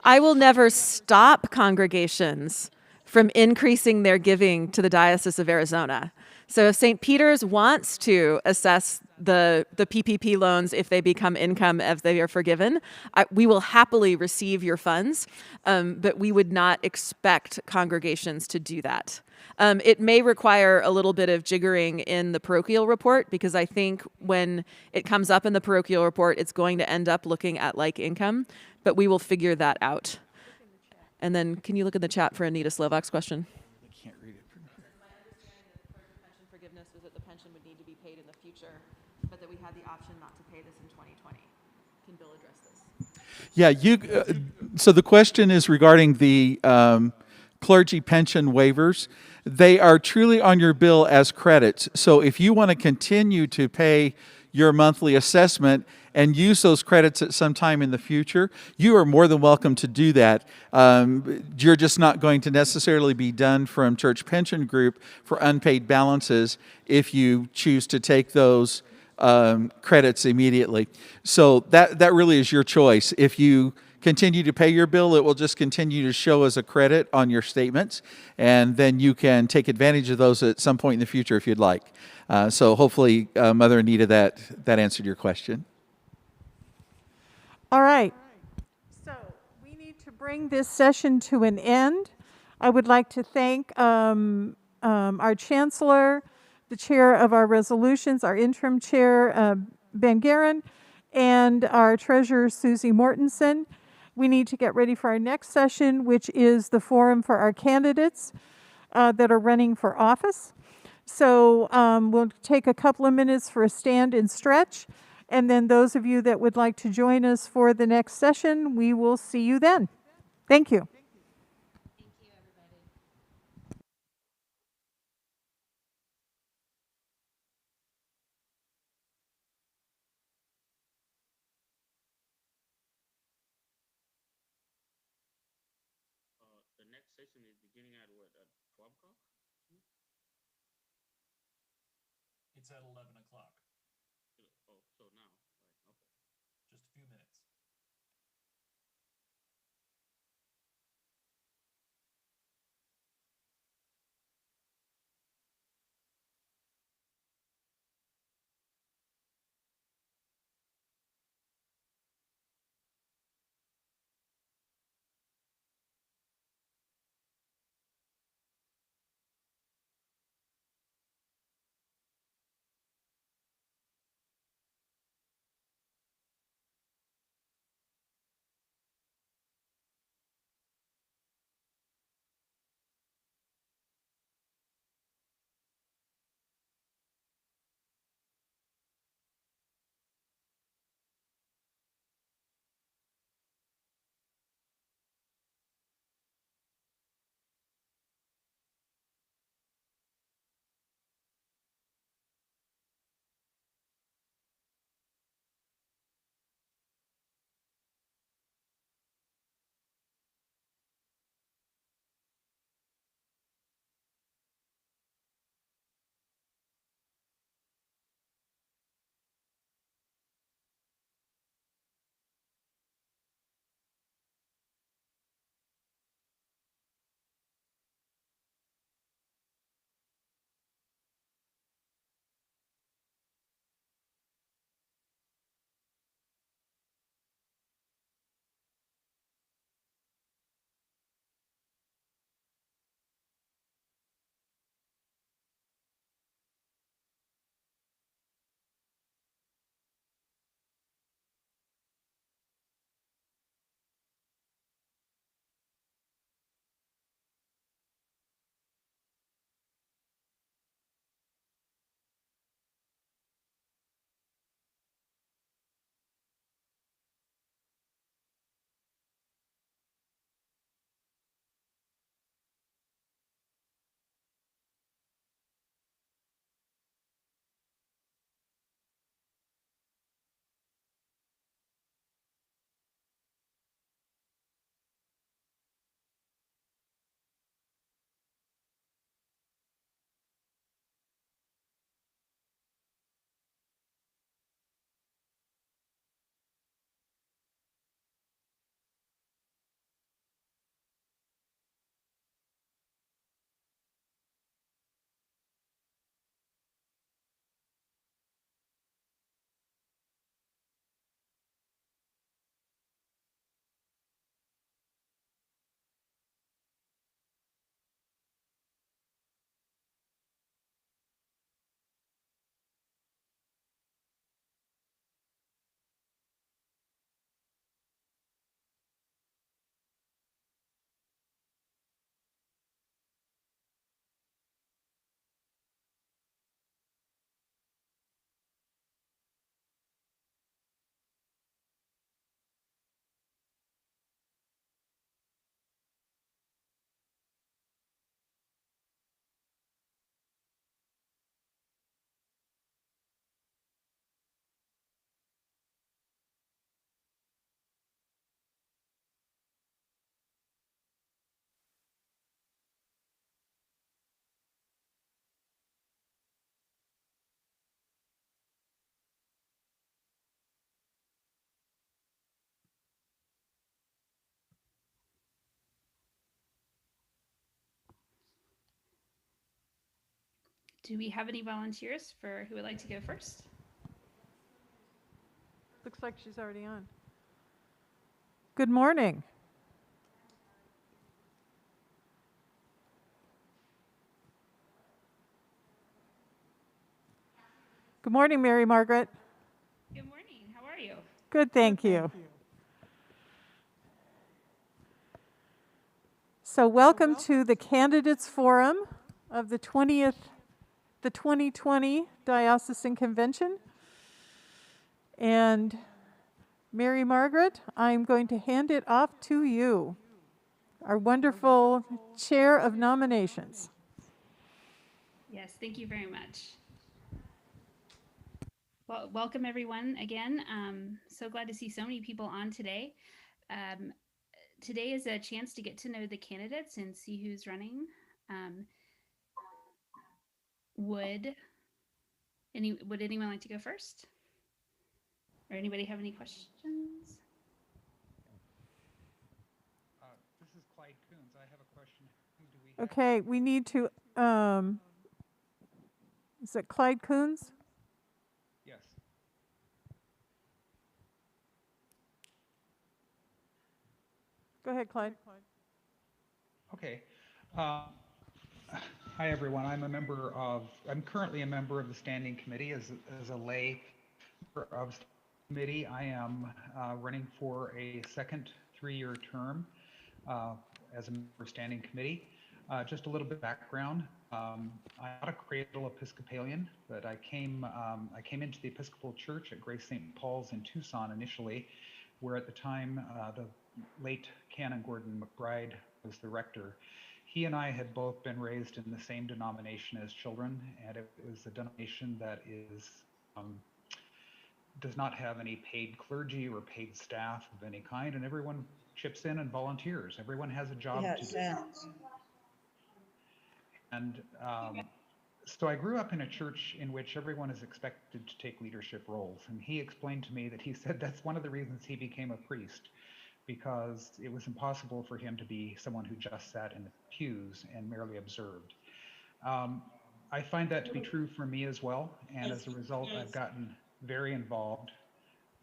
I will never stop congregations from increasing their giving to the Diocese of Arizona. So if St. Peter's wants to assess the PPP loans if they become income as they are forgiven, we will happily receive your funds, but we would not expect congregations to do that. It may require a little bit of jiggering in the parochial report, because I think when it comes up in the parochial report, it's going to end up looking at like income, but we will figure that out. And then can you look in the chat for Anita Slovak's question? I can't read it. future, but that we had the option not to pay this in 2020. Can Bill address this? Yeah, so the question is regarding the clergy pension waivers. They are truly on your bill as credits. So if you want to continue to pay your monthly assessment and use those credits at some time in the future, you are more than welcome to do that. You're just not going to necessarily be done from church pension group for unpaid balances if you choose to take those credits immediately. So that really is your choice. If you continue to pay your bill, it will just continue to show as a credit on your statements, and then you can take advantage of those at some point in the future if you'd like. So hopefully, Mother Anita, that answered your question. All right. So we need to bring this session to an end. I would like to thank our Chancellor, the Chair of our resolutions, our interim Chair, Ben Guerin, and our Treasurer, Susie Mortensen. We need to get ready for our next session, which is the forum for our candidates that are running for office. So we'll take a couple of minutes for a stand and stretch. And then those of you that would like to join us for the next session, we will see you then. Thank you. The next session is beginning at what, at 12 o'clock? It's at 11 o'clock. Oh, so now, right, okay. Just a few minutes. Do we have any volunteers for who would like to go first? Looks like she's already on. Good morning. Good morning, Mary Margaret. Good morning. How are you? Good, thank you. So welcome to the Candidates Forum of the 2020 Diocesan Convention. And Mary Margaret, I'm going to hand it off to you, our wonderful chair of nominations. Yes, thank you very much. Well, welcome everyone again. So glad to see so many people on today. Today is a chance to get to know the candidates and see who's running. Would anyone like to go first? Or anybody have any questions? This is Clyde Coons. I have a question. Who do we Okay, we need to, is it Clyde Coons? Yes. Go ahead, Clyde. Okay. Hi, everyone. I'm currently a member of the Standing Committee as a lay member of the committee. I am running for a second 3-year term as a member of Standing Committee. Just a little bit of background. I'm not a cradle Episcopalian, but I came into the Episcopal Church at Grace St. Paul's in Tucson initially, where at the time the late Canon Gordon McBride was the rector. He and I had both been raised in the same denomination as children, and it was a denomination that does not have any paid clergy or paid staff of any kind, and everyone chips in and volunteers. Everyone has a job to do. And so I grew up in a church in which everyone is expected to take leadership roles. And he explained to me that he said that's one of the reasons he became a priest, because it was impossible for him to be someone who just sat in the pews and merely observed. I find that to be true for me as well. And as a result, I've gotten very involved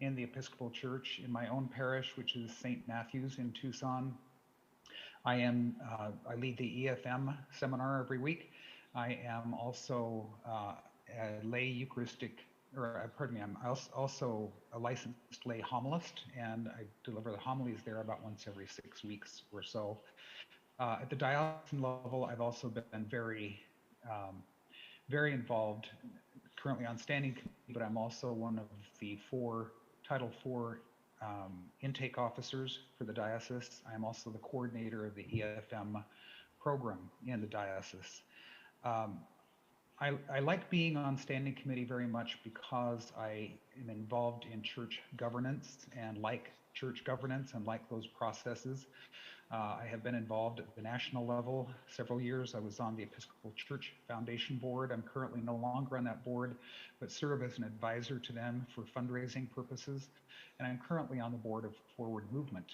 in the Episcopal Church in my own parish, which is St. Matthew's in Tucson. I lead the EFM seminar every week. I am also a lay Eucharistic, I'm also a licensed lay homilist, and I deliver the homilies there about once every 6 weeks or so. At the diocesan level, I've also been very involved, currently on standing committee, but I'm also one of the Title IV intake officers for the diocese. I am also the coordinator of the EFM program in the diocese. I like being on standing committee very much because I am involved in church governance and like church governance and like those processes. I have been involved at the national level several years. I was on the Episcopal Church Foundation Board. I'm currently no longer on that board, but serve as an advisor to them for fundraising purposes. And I'm currently on the board of Forward Movement.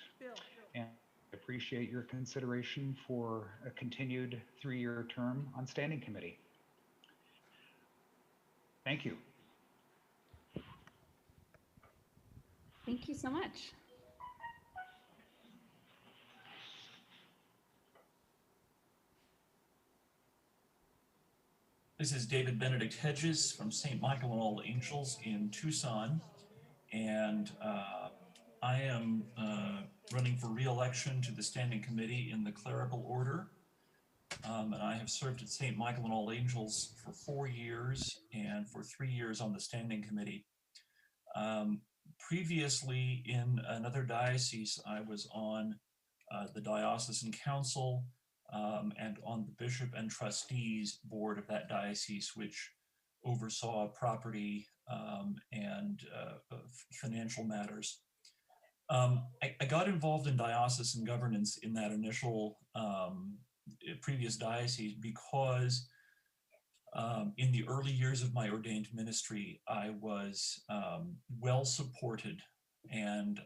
And I appreciate your consideration for a continued 3-year term on standing committee. Thank you. Thank you so much. This is David Benedict Hedges from St. Michael and All Angels in Tucson, and I am running for re-election to the Standing Committee in the Clerical Order, and I have served at St. Michael and All Angels for 4 years and for 3 years on the Standing Committee. Previously, in another diocese, I was on the Diocesan Council and on the Bishop and Trustees Board of that diocese, which oversaw property and financial matters. I got involved in diocesan governance in that initial previous diocese because in the early years of my ordained ministry, I was well supported, and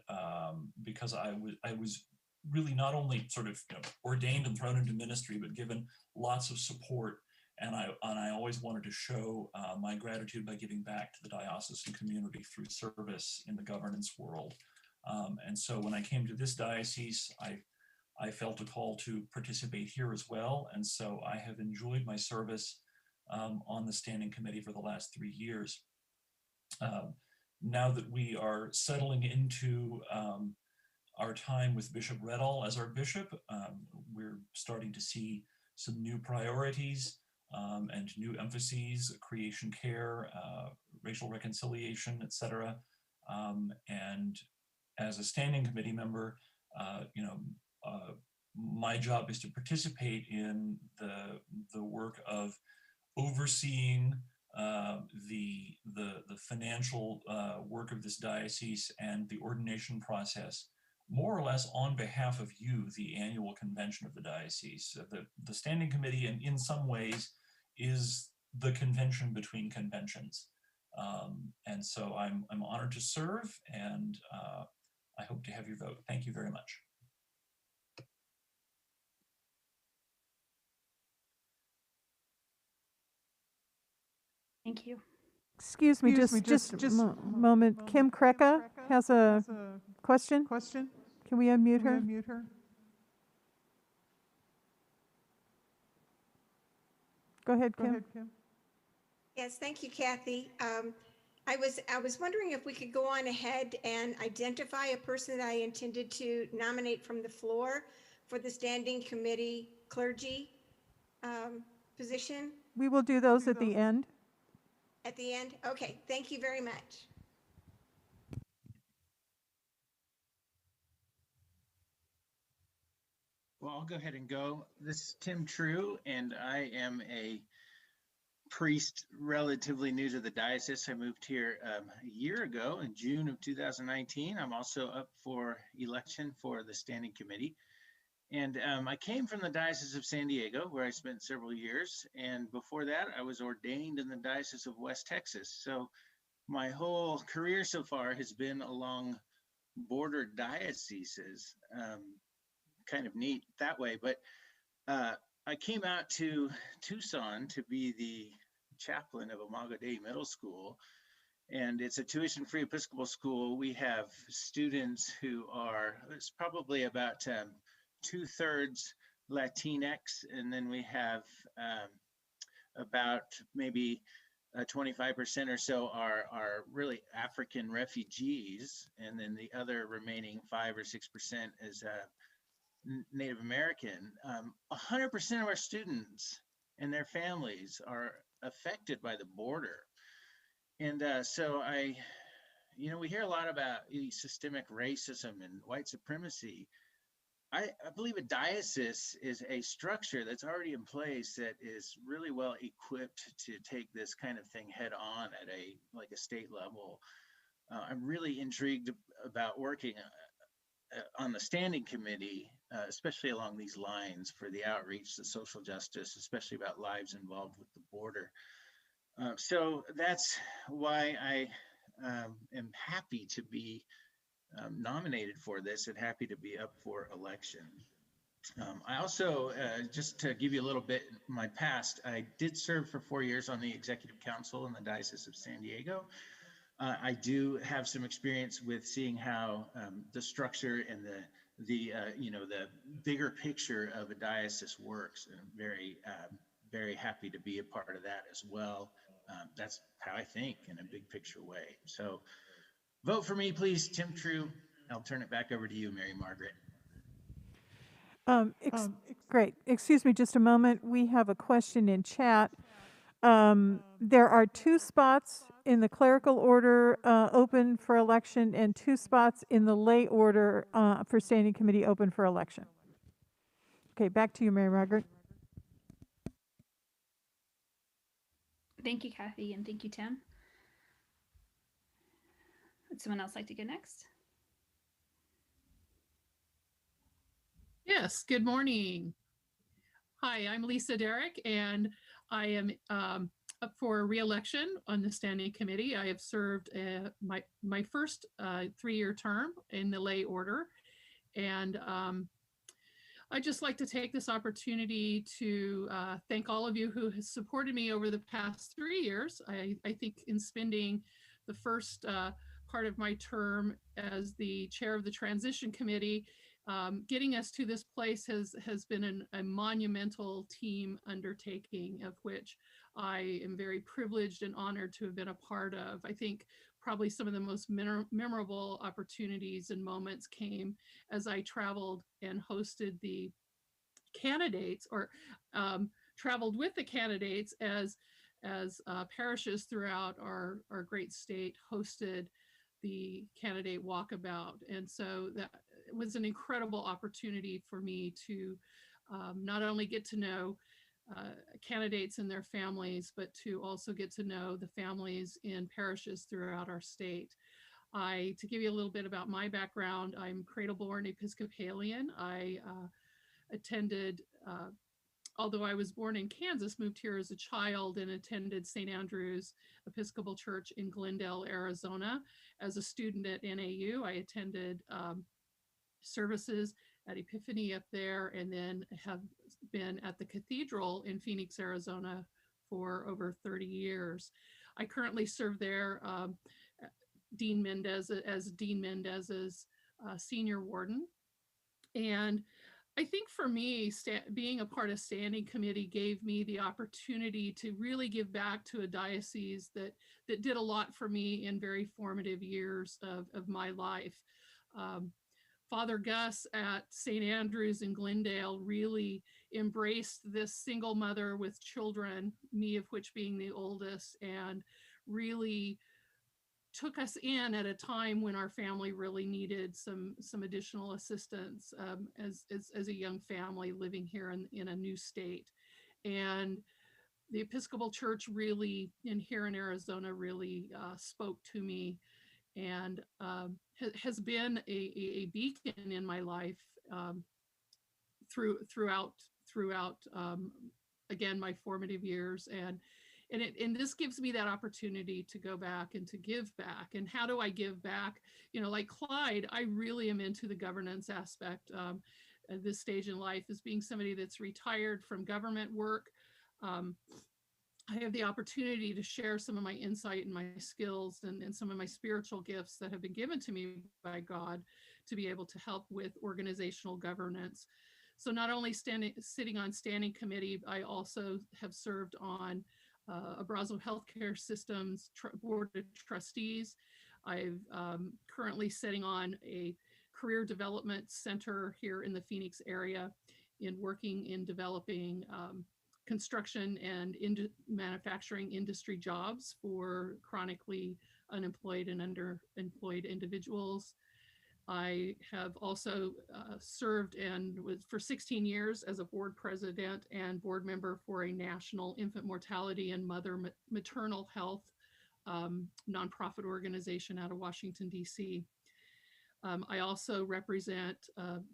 because I was really not only sort of ordained and thrown into ministry, but given lots of support And I always wanted to show my gratitude by giving back to the diocesan community through service in the governance world. And so when I came to this diocese, I felt a call to participate here as well. And so I have enjoyed my service on the standing committee for the last 3 years. Now that we are settling into our time with Bishop Redall as our bishop, we're starting to see some new priorities and new emphases: creation care, racial reconciliation, etc. And as a standing committee member, my job is to participate in the work of overseeing the financial work of this diocese and the ordination process, more or less on behalf of you, the annual convention of the diocese. The standing committee, in some ways, is the convention between conventions. And so I'm honored to serve, and I hope to have your vote. Thank you very much. Thank you. Excuse me, just a moment. Kim Kreka has a question. Can we unmute her? Go ahead, Kim. Yes, thank you, Kathy. I was wondering if we could go on ahead and identify a person that I intended to nominate from the floor for the standing committee clergy position. We will do those at the end. At the end? Okay, thank you very much. Well, I'll go ahead and go. This is Tim True, and I am a priest relatively new to the diocese. I moved here a year ago in June of 2019. I'm also up for election for the standing committee. And I came from the Diocese of San Diego, where I spent several years. And before that, I was ordained in the Diocese of West Texas. So my whole career so far has been along border dioceses. Kind of neat that way. But I came out to Tucson to be the chaplain of Omanga Middle School. And it's a tuition-free Episcopal school. We have students who are, it's probably about 2/3 Latinx, and then we have about maybe 25% or so are really African refugees, and then the other remaining 5 or 6% is Native American. 100% of our students and their families are affected by the border. And so we hear a lot about systemic racism and white supremacy. I believe a diocese is a structure that's already in place that is really well equipped to take this kind of thing head on at a state level. I'm really intrigued about working on the standing committee, especially along these lines for the outreach, the social justice, especially about lives involved with the border. So that's why I am happy to be nominated for this and happy to be up for election. I also, just to give you a little bit of my past, I did serve for 4 years on the Executive Council in the Diocese of San Diego. I do have some experience with seeing how the structure and the bigger picture of a diocese works, and I'm very happy to be a part of that as well. That's how I think in a big picture way. So vote for me, please, Tim True. I'll turn it back over to you, Mary Margaret. Great. Excuse me just a moment. We have a question in chat. There are 2 spots in the clerical order open for election and 2 spots in the lay order for standing committee open for election. Okay, back to you, Mary Margaret. Thank you, Kathy, and thank you, Tim. Would someone else like to go next? Yes, good morning. Hi, I'm Lisa Derrick, and I am up for re-election on the standing committee. I have served my first 3-year term in the lay order, and I'd just like to take this opportunity to thank all of you who has supported me over the past 3 years. I think in spending the first part of my term as the chair of the transition committee, getting us to this place has been a monumental team undertaking, of which I am very privileged and honored to have been a part of. I think probably some of the most memorable opportunities and moments came as I traveled and hosted the candidates, or traveled with the candidates as parishes throughout our great state hosted the candidate walkabout. And so that was an incredible opportunity for me to not only get to know candidates and their families, but to also get to know the families in parishes throughout our state. To give you a little bit about my background, I'm cradle-born Episcopalian. I attended, although I was born in Kansas, moved here as a child and attended St. Andrew's Episcopal Church in Glendale, Arizona. As a student at NAU, I attended services at Epiphany up there, and then have been at the Cathedral in Phoenix, Arizona for over 30 years. I currently serve there Dean Mendez's senior warden. And I think for me, being a part of standing committee gave me the opportunity to really give back to a diocese that did a lot for me in very formative years of my life. Father Gus at St. Andrew's in Glendale really embraced this single mother with children, me of which being the oldest, and really took us in at a time when our family really needed some additional assistance as a young family living here in a new state. And the Episcopal Church really, here in Arizona, really spoke to me, and has been a beacon in my life throughout again my formative years, and this gives me that opportunity to go back and to give back. And how do I give back? Like Clyde, I really am into the governance aspect at this stage in life, as being somebody that's retired from government work. I have the opportunity to share some of my insight and my skills and some of my spiritual gifts that have been given to me by God to be able to help with organizational governance. So not only sitting on standing committee, I also have served on Abrazo Healthcare Systems Board of Trustees. I've currently sitting on a career development center here in the Phoenix area, working in developing construction and manufacturing industry jobs for chronically unemployed and underemployed individuals. I have also served and was for 16 years as a board president and board member for a national infant mortality and maternal health nonprofit organization out of Washington, D.C. I also represent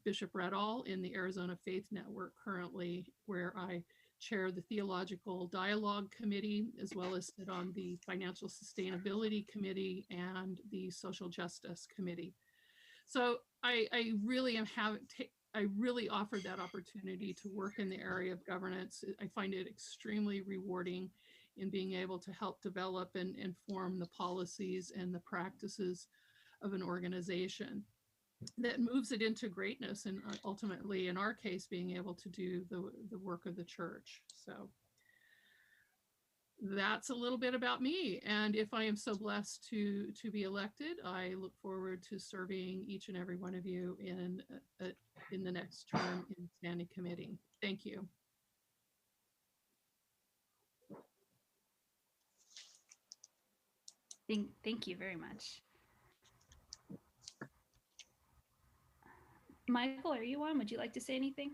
Bishop Redall in the Arizona Faith Network currently, where I chair the Theological Dialogue Committee, as well as sit on the Financial Sustainability Committee and the Social Justice Committee. So I really I really offered that opportunity to work in the area of governance. I find it extremely rewarding in being able to help develop and inform the policies and the practices of an organization that moves it into greatness, and ultimately, in our case, being able to do the work of the church. So that's a little bit about me. And if I am so blessed to be elected, I look forward to serving each and every one of you in the next term in standing committee. Thank you. Thank you very much. Michael, are you on? Would you like to say anything?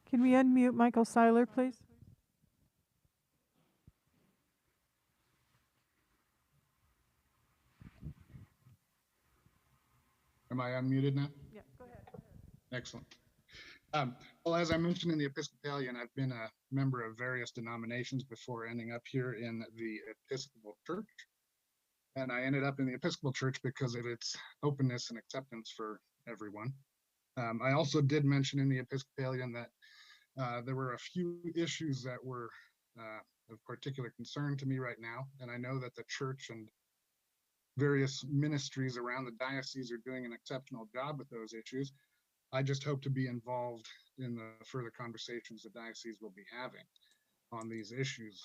Can we unmute Michael Seiler, please? Am I unmuted now? Yeah, go ahead. Excellent. Well, as I mentioned in the Episcopalian, I've been a member of various denominations before ending up here in the Episcopal Church. And I ended up in the Episcopal Church because of its openness and acceptance for everyone. I also did mention in the Episcopalian that there were a few issues that were of particular concern to me right now. And I know that the church and various ministries around the diocese are doing an exceptional job with those issues. I just hope to be involved in the further conversations the diocese will be having on these issues.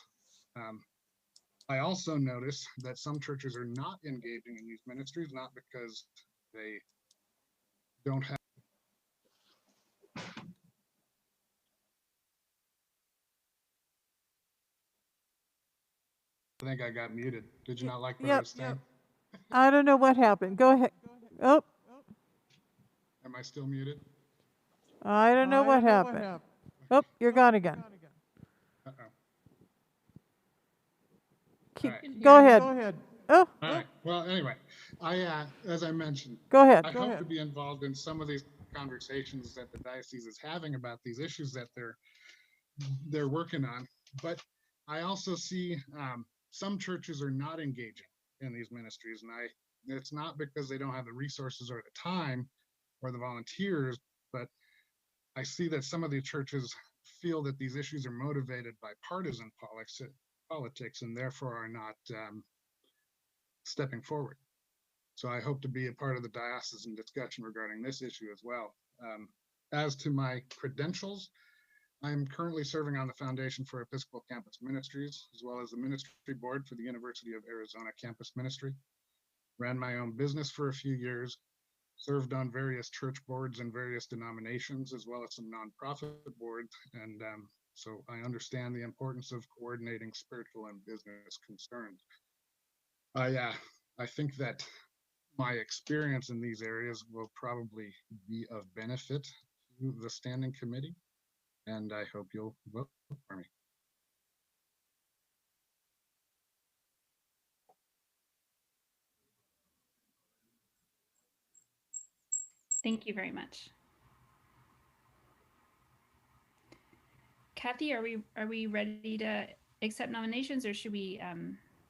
I also notice that some churches are not engaging in these ministries, not because they don't have. I think I got muted. Did you not like what I was saying? I don't know what happened. Go ahead. Oh, Am I still muted? I don't know what happened. Oh, you're gone again. Uh-oh. Go ahead. Oh, All right. Well, anyway, as I mentioned, Go ahead. I hope to be involved in some of these conversations that the diocese is having about these issues that they're working on. But I also see some churches are not engaging in these ministries, and it's not because they don't have the resources or the time or the volunteers, but I see that some of the churches feel that these issues are motivated by partisan politics and therefore are not stepping forward. So I hope to be a part of the diocesan discussion regarding this issue as well. As to my credentials, I'm currently serving on the Foundation for Episcopal Campus Ministries, as well as the Ministry Board for the University of Arizona Campus Ministry. Ran my own business for a few years, served on various church boards and various denominations, as well as some nonprofit boards. And so I understand the importance of coordinating spiritual and business concerns. I think that my experience in these areas will probably be of benefit to the standing committee, and I hope you'll vote for me. Thank you very much. Kathy, are we ready to accept nominations, or should we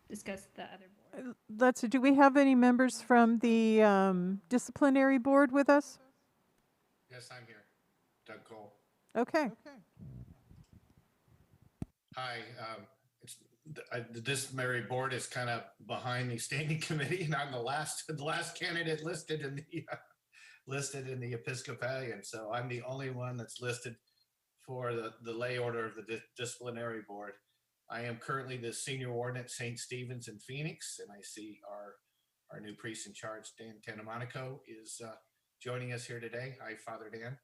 discuss the other board? Do we have any members from the disciplinary board with us? Yes, I'm here. Doug Cole. Okay. Hi. The disciplinary board is kind of behind the standing committee, and I'm the last candidate listed in the Episcopalian. So I'm the only one that's listed for the lay order of the disciplinary board. I am currently the senior warden at St. Stephen's in Phoenix, and I see our new priest in charge, Dan Tanamonico, is joining us here today. Hi, Father Dan.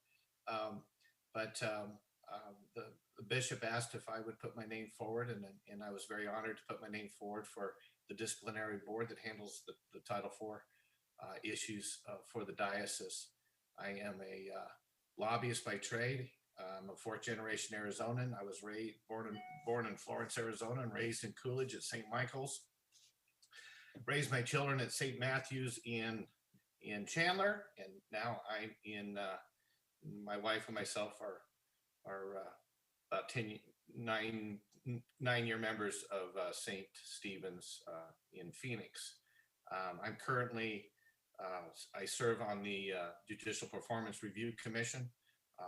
The bishop asked if I would put my name forward, and I was very honored to put my name forward for the disciplinary board that handles the Title IV issues for the diocese. I am a lobbyist by trade. I'm a fourth-generation Arizonan. I was born in Florence, Arizona, and raised in Coolidge at St. Michael's. Raised my children at St. Matthew's in Chandler, and now I'm in. My wife and myself are about 9-year members of St. Stephen's in Phoenix. I'm currently I serve on the Judicial Performance Review Commission,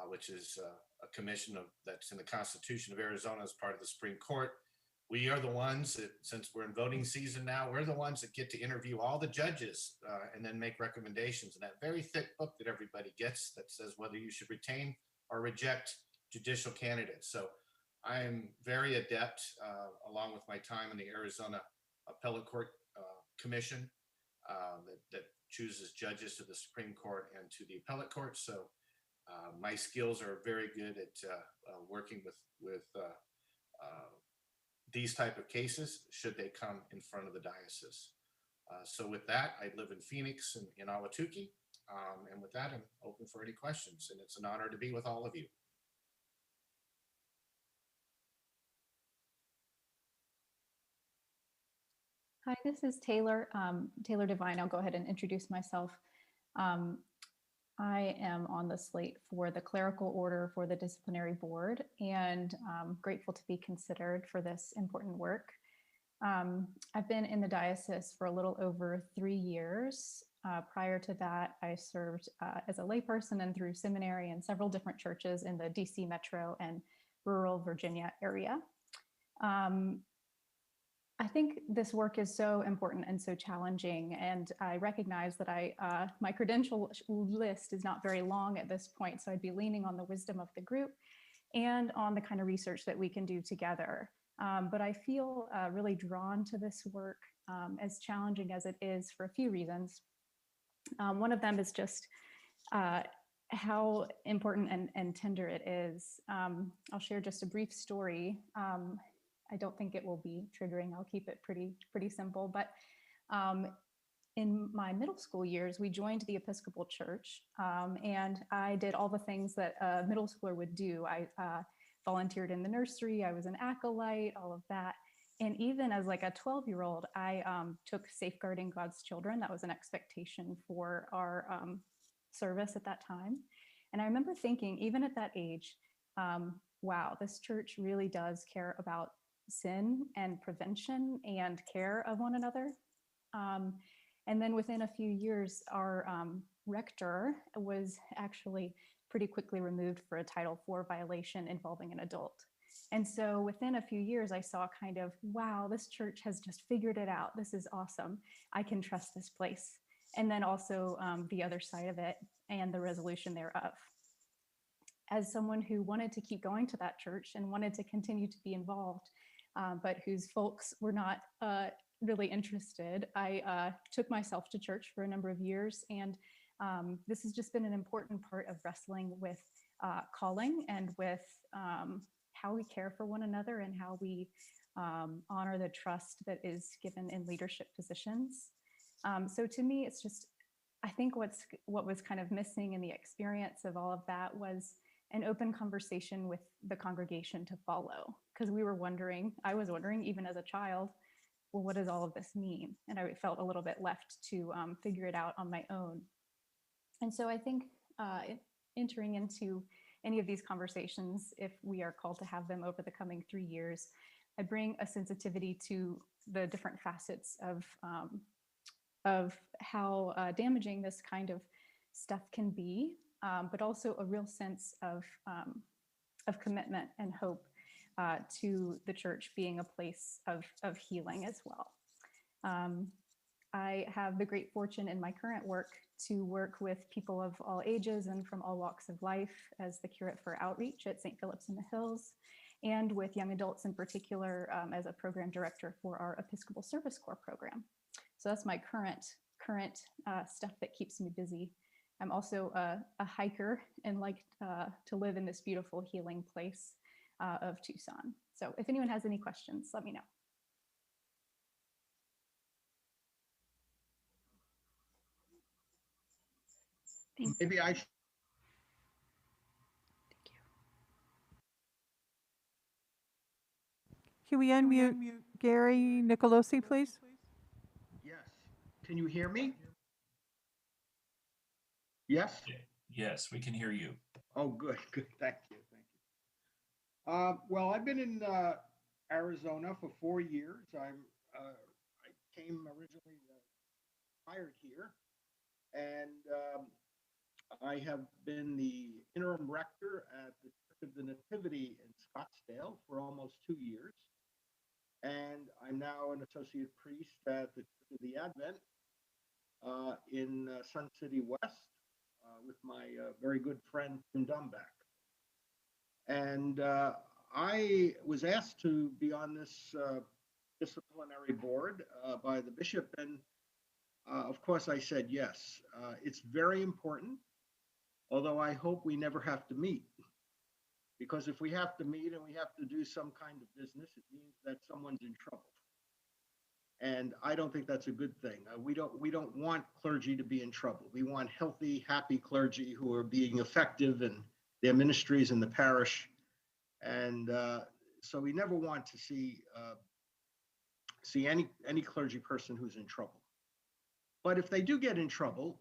which is a commission that's in the Constitution of Arizona as part of the Supreme Court. We are the ones that, since we're in voting season now, we're the ones that get to interview all the judges and then make recommendations in that very thick book that everybody gets that says whether you should retain or reject judicial candidates. So I'm very adept, along with my time in the Arizona Appellate Court Commission that chooses judges to the Supreme Court and to the Appellate Court. So my skills are very good at working with these type of cases should they come in front of the diocese. So with that, I live in Phoenix and in Ahwatukee. And with that, I'm open for any questions, and it's an honor to be with all of you. Hi, this is Taylor, Taylor Devine. I'll go ahead and introduce myself. I am on the slate for the clerical order for the disciplinary board, and I'm grateful to be considered for this important work. I've been in the diocese for a little over 3 years. Prior to that, I served as a layperson and through seminary in several different churches in the DC metro and rural Virginia area. I think this work is so important and so challenging, and I recognize that my credential list is not very long at this point, so I'd be leaning on the wisdom of the group and on the kind of research that we can do together. But I feel really drawn to this work, as challenging as it is, for a few reasons. One of them is just how important and tender it is. I'll share just a brief story. I don't think it will be triggering. I'll keep it pretty simple. But in my middle school years, we joined the Episcopal Church, and I did all the things that a middle schooler would do. I volunteered in the nursery. I was an acolyte, all of that. And even as like a 12-year-old, I took Safeguarding God's Children. That was an expectation for our service at that time. And I remember thinking, even at that age, wow, this church really does care about sin and prevention and care of one another. And then within a few years, our rector was actually pretty quickly removed for a Title IV violation involving an adult. And so within a few years, I saw kind of, wow, this church has just figured it out. This is awesome. I can trust this place. And then also the other side of it and the resolution thereof. As someone who wanted to keep going to that church and wanted to continue to be involved, but whose folks were not really interested, I took myself to church for a number of years. And this has just been an important part of wrestling with calling and with how we care for one another and how we honor the trust that is given in leadership positions. So to me, it's just, I think what was kind of missing in the experience of all of that was an open conversation with the congregation to follow, because I was wondering even as a child, well, what does all of this mean? And I felt a little bit left to figure it out on my own. And so I think entering into any of these conversations, if we are called to have them over the coming 3 years, I bring a sensitivity to the different facets of how damaging this kind of stuff can be, but also a real sense of commitment and hope to the church being a place of healing as well. I have the great fortune in my current work to work with people of all ages and from all walks of life as the curate for outreach at St. Philip's in the Hills, and with young adults in particular as a program director for our Episcopal Service Corps program. So that's my current stuff that keeps me busy. I'm also a hiker and like to live in this beautiful healing place of Tucson. So if anyone has any questions, let me know. Maybe I. Can we unmute Gary Nicolosi, please? Yes. Can you hear me? Yes? Yes, we can hear you. Oh, good. Thank you. Well, I've been in Arizona for 4 years. I came originally hired here, and I have been the interim rector at the Church of the Nativity in Scottsdale for almost 2 years. And I'm now an associate priest at the Church of the Advent in Sun City West with my very good friend Tim Dumback. And I was asked to be on this disciplinary board by the bishop, and of course I said yes. It's very important, although I hope we never have to meet. Because if we have to meet and we have to do some kind of business, it means that someone's in trouble. And I don't think that's a good thing. We don't want clergy to be in trouble. We want healthy, happy clergy who are being effective in their ministries in the parish. And so we never want to see any clergy person who's in trouble. But if they do get in trouble,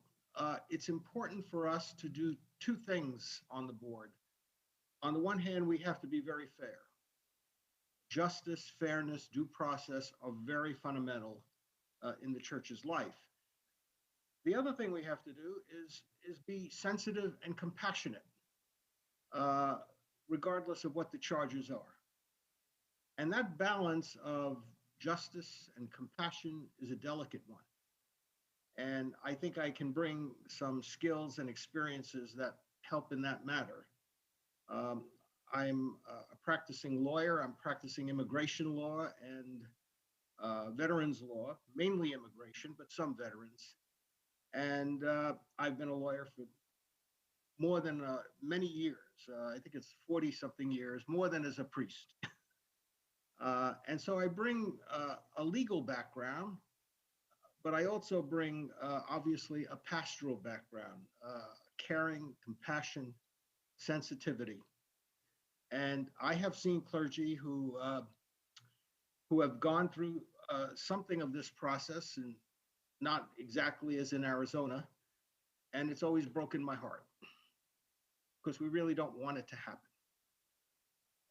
it's important for us to do two things on the board. On the one hand, we have to be very fair. justice, fairness, due process are very fundamental in the church's life. The other thing we have to do is be sensitive and compassionate, regardless of what the charges are. And that balance of justice and compassion is a delicate one. And I think I can bring some skills and experiences that help in that matter. I'm a practicing lawyer. I'm practicing immigration law and veterans law, mainly immigration, but some veterans. And I've been a lawyer for more than many years. I think it's 40 something years, more than as a priest. And so I bring a legal background, but I also bring obviously a pastoral background, caring, compassion, sensitivity. And I have seen clergy who have gone through something of this process, and not exactly as in Arizona, and it's always broken my heart because we really don't want it to happen.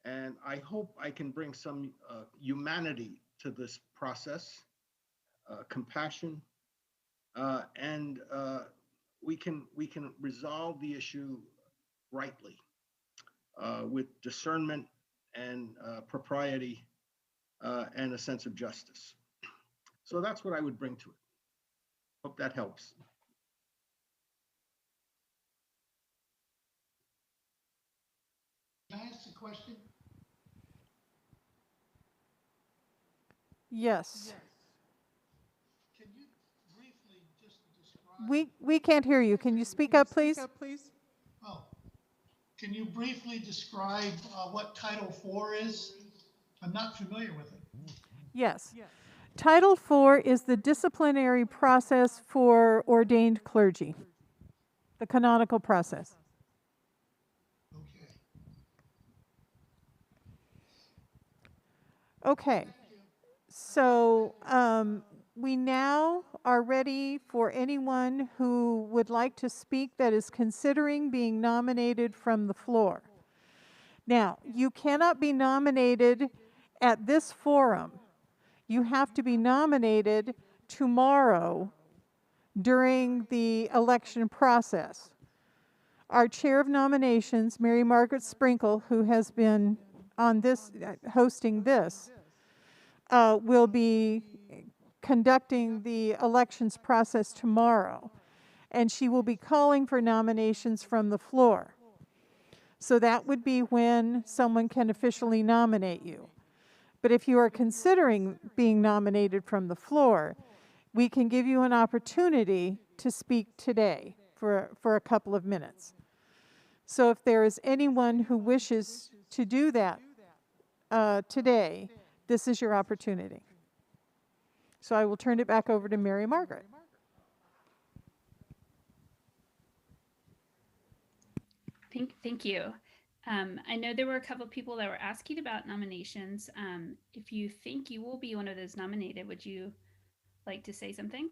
And I hope I can bring some humanity to this process, compassion, and we can resolve the issue rightly with discernment and propriety and a sense of justice. So that's what I would bring to it. Hope that helps. Can I ask a question? Yes. Can you briefly just describe? We can't hear you. Can you speak up, please? Oh, can you briefly describe what Title IV is? I'm not familiar with it. Yes. Title IV is the disciplinary process for ordained clergy, the canonical process. Okay. So we now are ready for anyone who would like to speak that is considering being nominated from the floor. Now, you cannot be nominated at this forum. You have to be nominated tomorrow during the election process. Our chair of nominations, Mary Margaret Sprinkle, who has been on this, hosting this, will be conducting the elections process tomorrow, and she will be calling for nominations from the floor. So that would be when someone can officially nominate you. But if you are considering being nominated from the floor, we can give you an opportunity to speak today for a couple of minutes. So if there is anyone who wishes to do that today, this is your opportunity. So I will turn it back over to Mary Margaret. Thank you. I know there were a couple of people that were asking about nominations. If you think you will be one of those nominated, would you like to say something?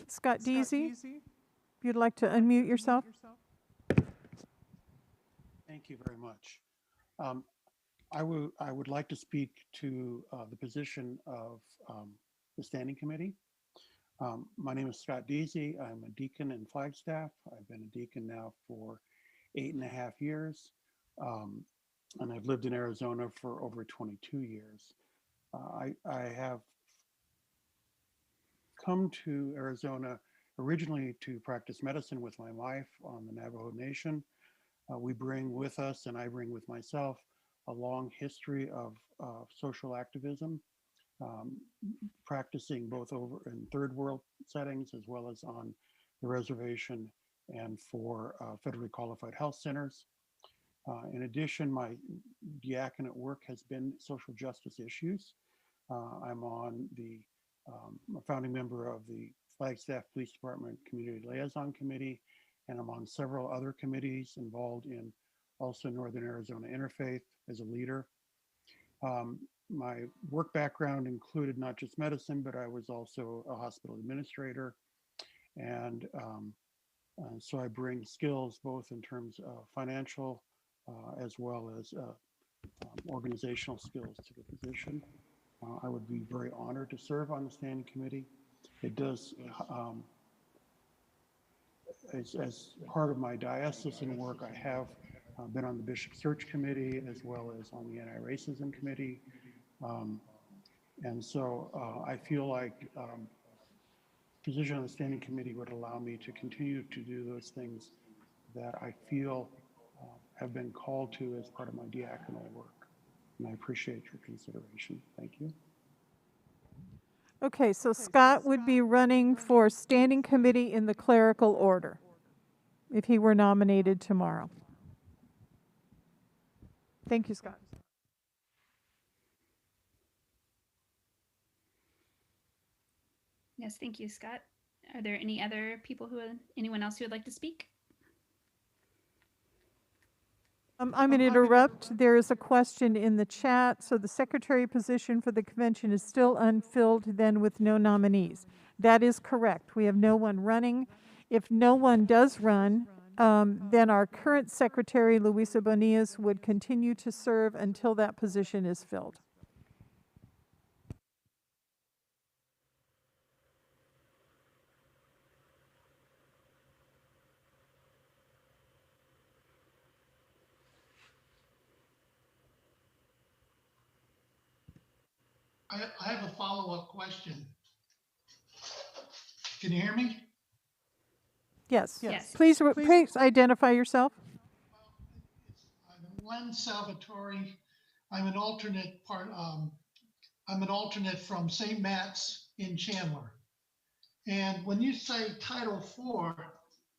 Scott Deasy, if you'd like to unmute yourself. Thank you very much. I would like to speak to the position of the Standing Committee. My name is Scott Deasy. I'm a deacon in Flagstaff. I've been a deacon now for 8.5 years, and I've lived in Arizona for over 22 years. I have come to Arizona originally to practice medicine with my wife on the Navajo Nation. We bring with us, and I bring with myself, a long history of social activism, practicing both over in third world settings as well as on the reservation and for federally qualified health centers. In addition, my diaconate work has been social justice issues. I'm on the a founding member of the Flagstaff Police Department Community Liaison Committee, and I'm on several other committees involved in also Northern Arizona Interfaith as a leader. My work background included not just medicine, but I was also a hospital administrator. And so I bring skills both in terms of financial as well as organizational skills to the position. I would be very honored to serve on the standing committee. It does, as part of my diocesan work, I have been on the Bishop Search Committee as well as on the Anti-Racism Committee. And so I feel like position on the standing committee would allow me to continue to do those things that I feel have been called to as part of my diaconal work. And I appreciate your consideration. Thank you. Okay, so Scott would be running for standing committee in the clerical order if he were nominated tomorrow. Thank you, Scott. Yes, thank you, Scott. Are there any other people anyone else who would like to speak? I'm going to interrupt. There is a question in the chat. So the secretary position for the convention is still unfilled, then with no nominees. That is correct. We have no one running. If no one does run, then our current secretary, Luisa Bonillas, would continue to serve until that position is filled. I have a follow-up question. Can you hear me? Yes. Yes. Please identify yourself. I'm Len Salvatore. I'm an alternate from St. Matt's in Chandler. And when you say Title IV,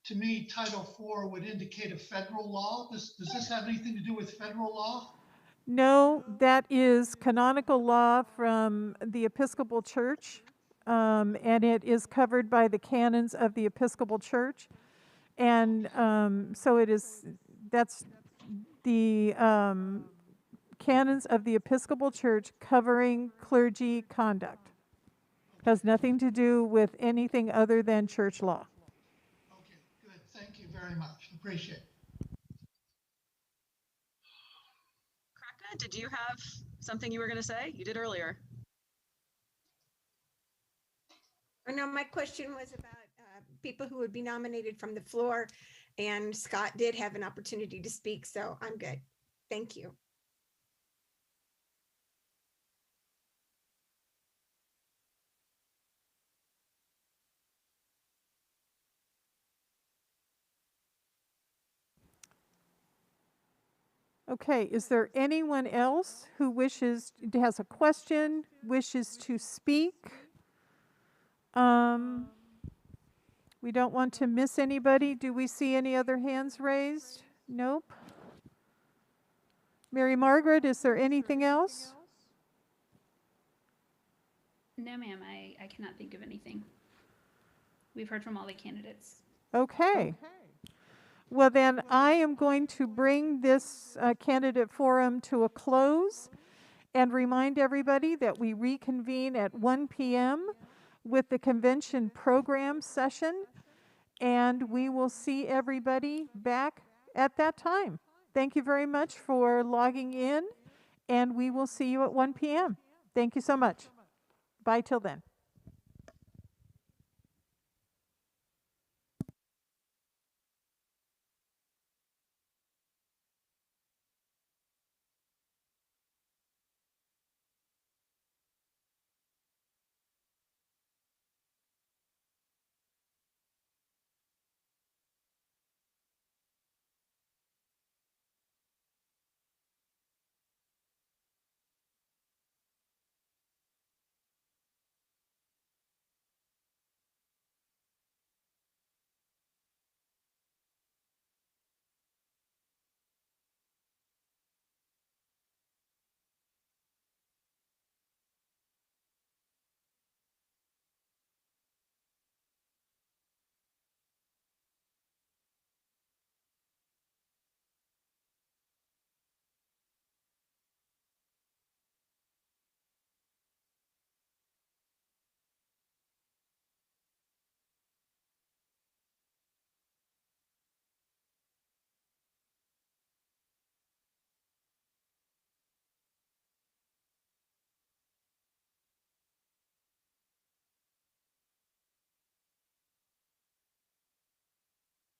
to me, Title IV would indicate a federal law. Does this have anything to do with federal law? No, that is canonical law from the Episcopal Church, and it is covered by the canons of the Episcopal Church. And so that's the canons of the Episcopal Church covering clergy conduct. Has nothing to do with anything other than church law. Okay, good. Thank you very much. Appreciate it. Did you have something you were going to say? You did earlier. Oh, no, my question was about people who would be nominated from the floor, and Scott did have an opportunity to speak, so I'm good. Thank you. Okay, is there anyone else who has a question, wishes to speak? We don't want to miss anybody. Do we see any other hands raised? Nope. Mary Margaret, is there anything else? No, ma'am, I cannot think of anything. We've heard from all the candidates. Okay. Well, then I am going to bring this candidate forum to a close and remind everybody that we reconvene at 1 p.m. with the convention program session, and we will see everybody back at that time. Thank you very much for logging in, and we will see you at 1 p.m. Thank you so much. Bye till then.